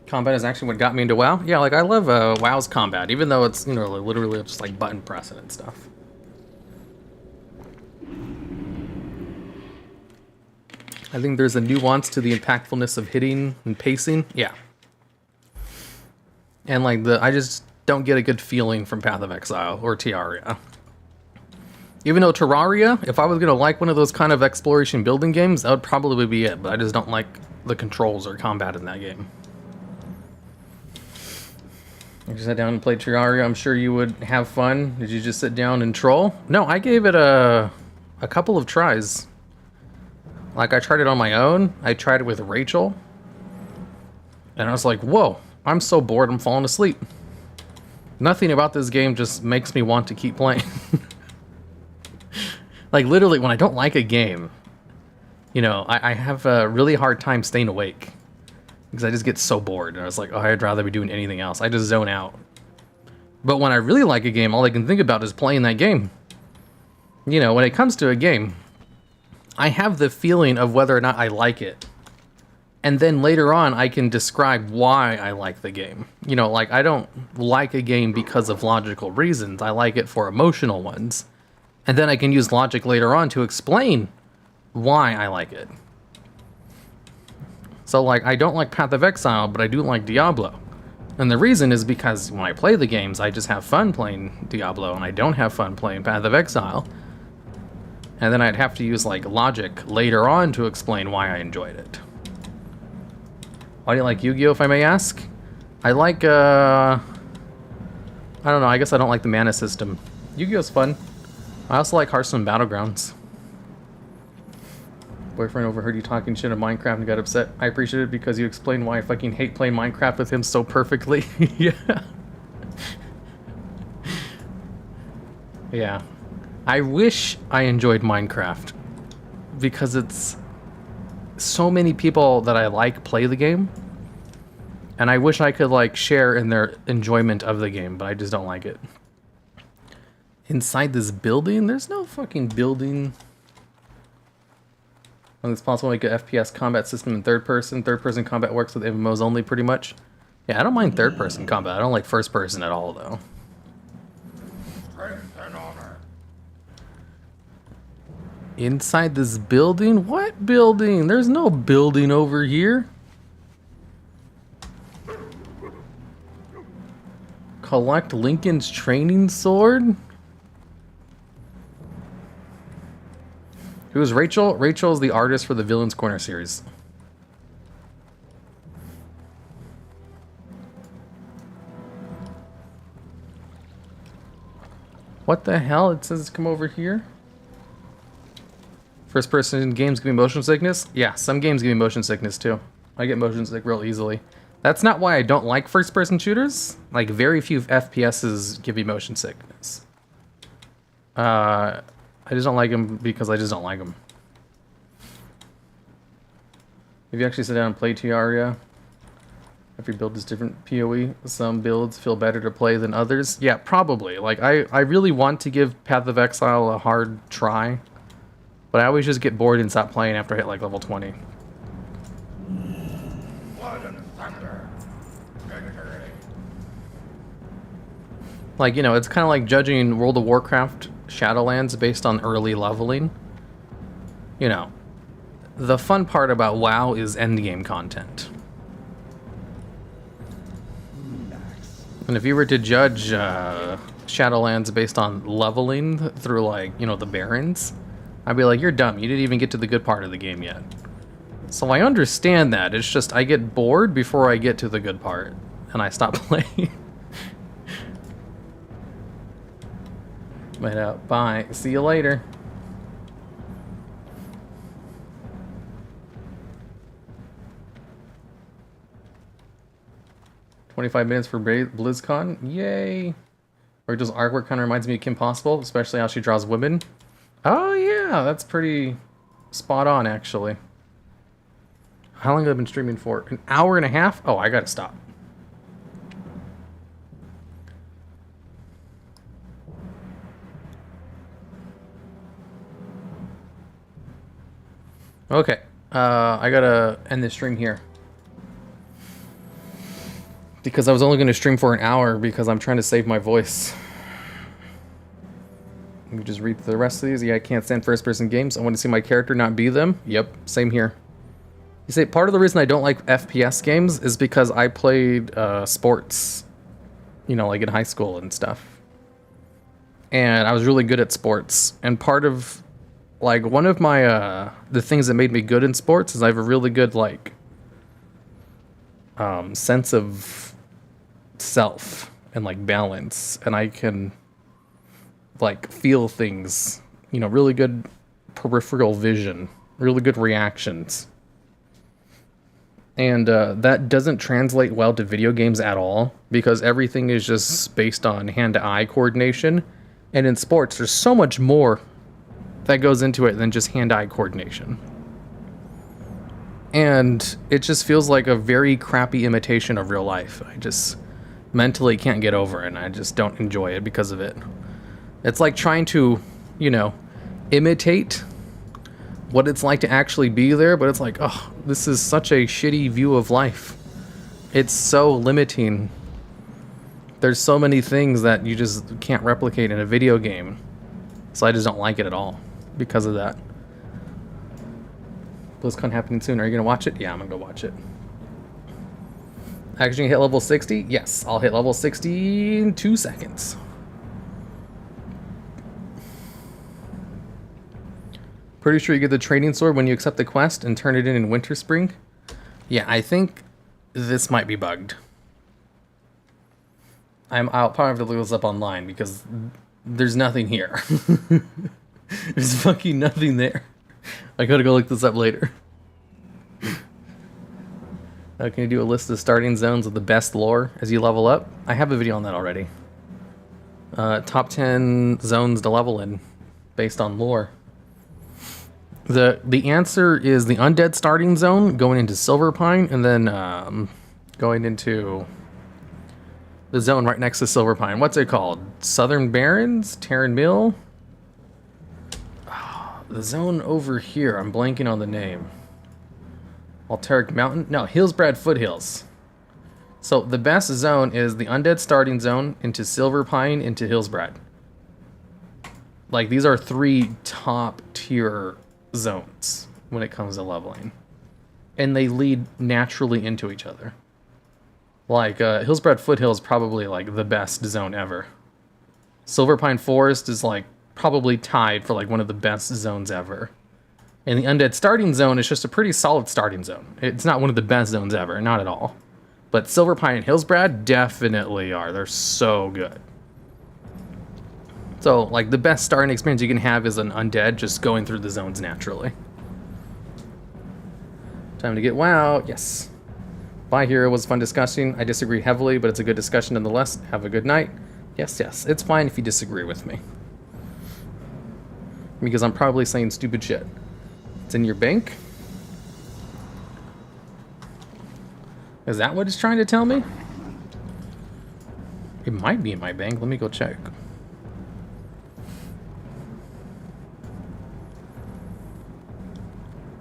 Combat is actually what got me into WoW. Yeah, like, I love WoW's combat, even though it's, you know, literally just like button pressing and stuff. I think there's a nuance to the impactfulness of hitting and pacing. Yeah. And like I just don't get a good feeling from Path of Exile or Terraria. Even though Terraria, if I was going to like one of those kind of exploration building games, that would probably be it. But I just don't like the controls or combat in that game. You just sat down and played Terraria. I'm sure you would have fun. Did you just sit down and troll? No, I gave it a couple of tries. Like, I tried it on my own. I tried it with Rachel. And I was like, whoa, I'm so bored I'm falling asleep. Nothing about this game just makes me want to keep playing. Like, literally, when I don't like a game, you know, I have a really hard time staying awake. Because I just get so bored. And I was like, oh, I'd rather be doing anything else. I just zone out. But when I really like a game, all I can think about is playing that game. You know, when it comes to a game, I have the feeling of whether or not I like it. And then later on, I can describe why I like the game. You know, like, I don't like a game because of logical reasons. I like it for emotional ones. And then I can use logic later on to explain why I like it. So, like, I don't like Path of Exile, but I do like Diablo. And the reason is because when I play the games, I just have fun playing Diablo, and I don't have fun playing Path of Exile. And then I'd have to use, like, logic later on to explain why I enjoyed it. Why do you like Yu-Gi-Oh, if I may ask? I like, I don't know, I guess I don't like the mana system. Yu-Gi-Oh's fun. I also like Hearthstone Battlegrounds. Boyfriend overheard you talking shit on Minecraft and got upset. I appreciate it because you explained why I fucking hate playing Minecraft with him so perfectly. Yeah. Yeah. I wish I enjoyed Minecraft because it's so many people that I like play the game, and I wish I could like share in their enjoyment of the game, but I just don't like it. Inside this building? There's no fucking building. When it's possible to make a FPS combat system in third person. Third person combat works with MMOs only pretty much. Yeah, I don't mind third person combat. I don't like first person at all though. Inside this building? What building? There's no building over here. Collect Lincoln's training sword? Who's Rachel? Rachel is the artist for the Villain's Corner series. What the hell? It says come over here. First person games give me motion sickness? Yeah, some games give me motion sickness too. I get motion sick real easily. That's not why I don't like first person shooters. Like, very few FPSs give me motion sickness. I just don't like them because I just don't like them. If you actually sit down and play Terraria, every build is different PoE. Some builds feel better to play than others. Yeah, probably. Like, I really want to give Path of Exile a hard try. But I always just get bored and stop playing after I hit like level 20. Like, you know, it's kind of like judging World of Warcraft Shadowlands based on early leveling. You know, the fun part about WoW is endgame content. And if you were to judge Shadowlands based on leveling through, like, you know, the Barrens, I'd be like, you're dumb. You didn't even get to the good part of the game yet. So I understand that. It's just I get bored before I get to the good part, and I stop playing. But bye. See you later. "25 minutes for BlizzCon? Yay!" Rachel's artwork kind of reminds me of Kim Possible, especially how she draws women. Oh yeah, that's pretty spot on actually. How long have I been streaming for? An hour and a half? Oh, I gotta stop. Okay, I gotta end this stream here. Because I was only going to stream for an hour because I'm trying to save my voice. Let me just read the rest of these. Yeah, I can't stand first-person games. I want to see my character not be them. Yep, same here. You say, part of the reason I don't like FPS games is because I played sports, you know, like in high school and stuff. And I was really good at sports. And part of, like, one of my, the things that made me good in sports is I have a really good, like, sense of self and, like, balance. And I can, like, feel things, you know, really good peripheral vision, really good reactions. And that doesn't translate well to video games at all, because everything is just based on hand-to-eye coordination. And in sports, there's so much more that goes into it than just hand-eye coordination. And it just feels like a very crappy imitation of real life. I just mentally can't get over it, and I just don't enjoy it because of it. It's like trying to, you know, imitate what it's like to actually be there, but it's like, oh, this is such a shitty view of life. It's so limiting. There's so many things that you just can't replicate in a video game. So I just don't like it at all because of that. BlizzCon happening soon. Are you going to watch it? Yeah, I'm going to go watch it. Actually hit level 60? Yes, I'll hit level 60 in 2 seconds. Pretty sure you get the trading sword when you accept the quest and turn it in Winter Spring. Yeah, I think this might be bugged. I'll probably have to look this up online because there's nothing here. There's fucking nothing there. I gotta go look this up later. Can you do a list of starting zones with the best lore as you level up? I have a video on that already. Top 10 zones to level in based on lore. The answer is the undead starting zone going into Silverpine, and then going into the zone right next to Silverpine. What's it called? Southern Barrens? Terran Mill? Oh, the zone over here. I'm blanking on the name. Alteric Mountain? No, Hillsbrad Foothills. So the best zone is the undead starting zone into Silverpine into Hillsbrad. Like, these are 3 top tier zones when it comes to leveling. And they lead naturally into each other. Like, Hillsbrad Foothills is probably, like, the best zone ever. Silverpine Forest is, like, probably tied for, like, one of the best zones ever. And the Undead starting zone is just a pretty solid starting zone. It's not one of the best zones ever, not at all. But Silverpine and Hillsbrad definitely are. They're so good. So, like, the best starting experience you can have is an Undead just going through the zones naturally. Time to get WoW. Yes. Bye, Hero. Was fun discussing. I disagree heavily, but it's a good discussion nonetheless. Have a good night. Yes, yes. It's fine if you disagree with me. Because I'm probably saying stupid shit. It's in your bank? Is that what it's trying to tell me? It might be in my bank. Let me go check.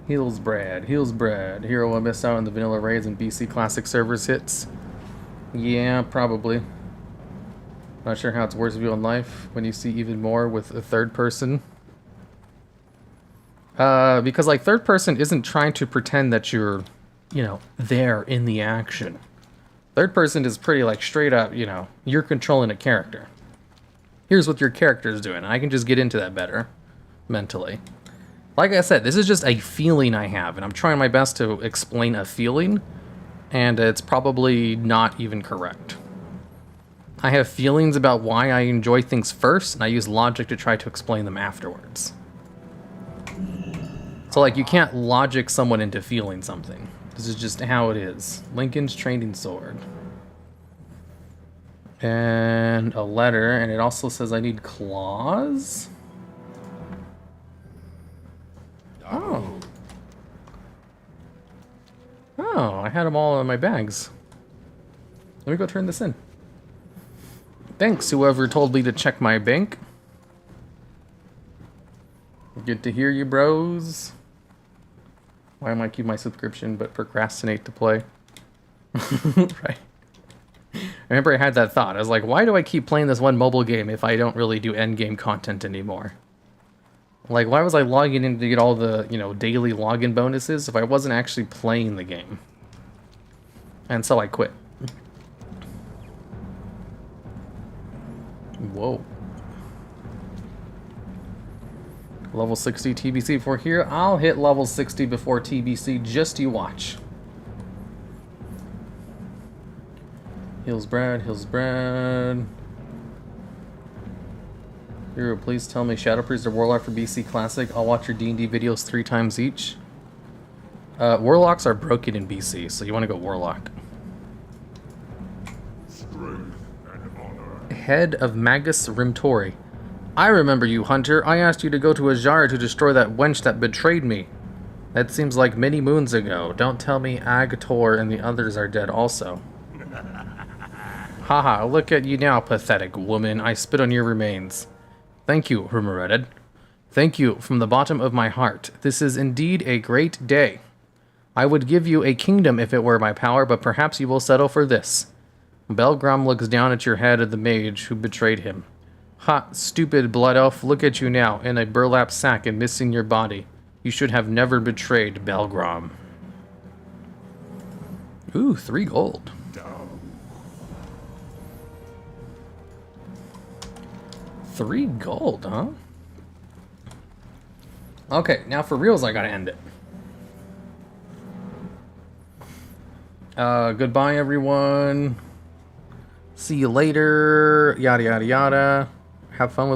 Hillsbrad. Hero will miss out on the vanilla raids and BC Classic servers hits. Yeah, probably. Not sure how it's worse view on life when you see even more with a third person. Because, like, third person isn't trying to pretend that you're, you know, there in the action. Third person is pretty, like, straight up, you know, you're controlling a character. Here's what your character is doing. I can just get into that better mentally. Like I said, this is just a feeling I have, and I'm trying my best to explain a feeling, and it's probably not even correct. I have feelings about why I enjoy things first, and I use logic to try to explain them afterwards. So, like, you can't logic someone into feeling something. This is just how it is. Lincoln's training sword. And a letter, and it also says I need claws. Oh. Oh, I had them all in my bags. Let me go turn this in. Thanks, whoever told me to check my bank. Good to hear you, bros. Why am I keep my subscription but procrastinate to play? Right. I remember I had that thought. I was like, why do I keep playing this one mobile game if I don't really do endgame content anymore? Like, why was I logging in to get all the, you know, daily login bonuses if I wasn't actually playing the game? And so I quit. Whoa. Level 60 TBC for here. I'll hit level 60 before TBC, just you watch. Hillsbrad. Hero, please tell me Shadow Priest or Warlock for BC Classic. I'll watch your D&D videos 3 times each. Warlocks are broken in BC, so you want to go Warlock. Strength and honor. Head of Magus Rimtori. I remember you, Hunter. I asked you to go to Ajar to destroy that wench that betrayed me. That seems like many moons ago. Don't tell me Agator and the others are dead also. Haha, look at you now, pathetic woman. I spit on your remains. Thank you, hirumaredx. Thank you from the bottom of my heart. This is indeed a great day. I would give you a kingdom if it were my power, but perhaps you will settle for this. Belgrom looks down at your head of the mage who betrayed him. Ha, stupid blood elf, look at you now, in a burlap sack and missing your body. You should have never betrayed Belgrom. Ooh, 3 gold. Down. 3 gold, huh? Okay, now for reals, I gotta end it. Goodbye, everyone. See you later. Yada, yada, yada. Have fun with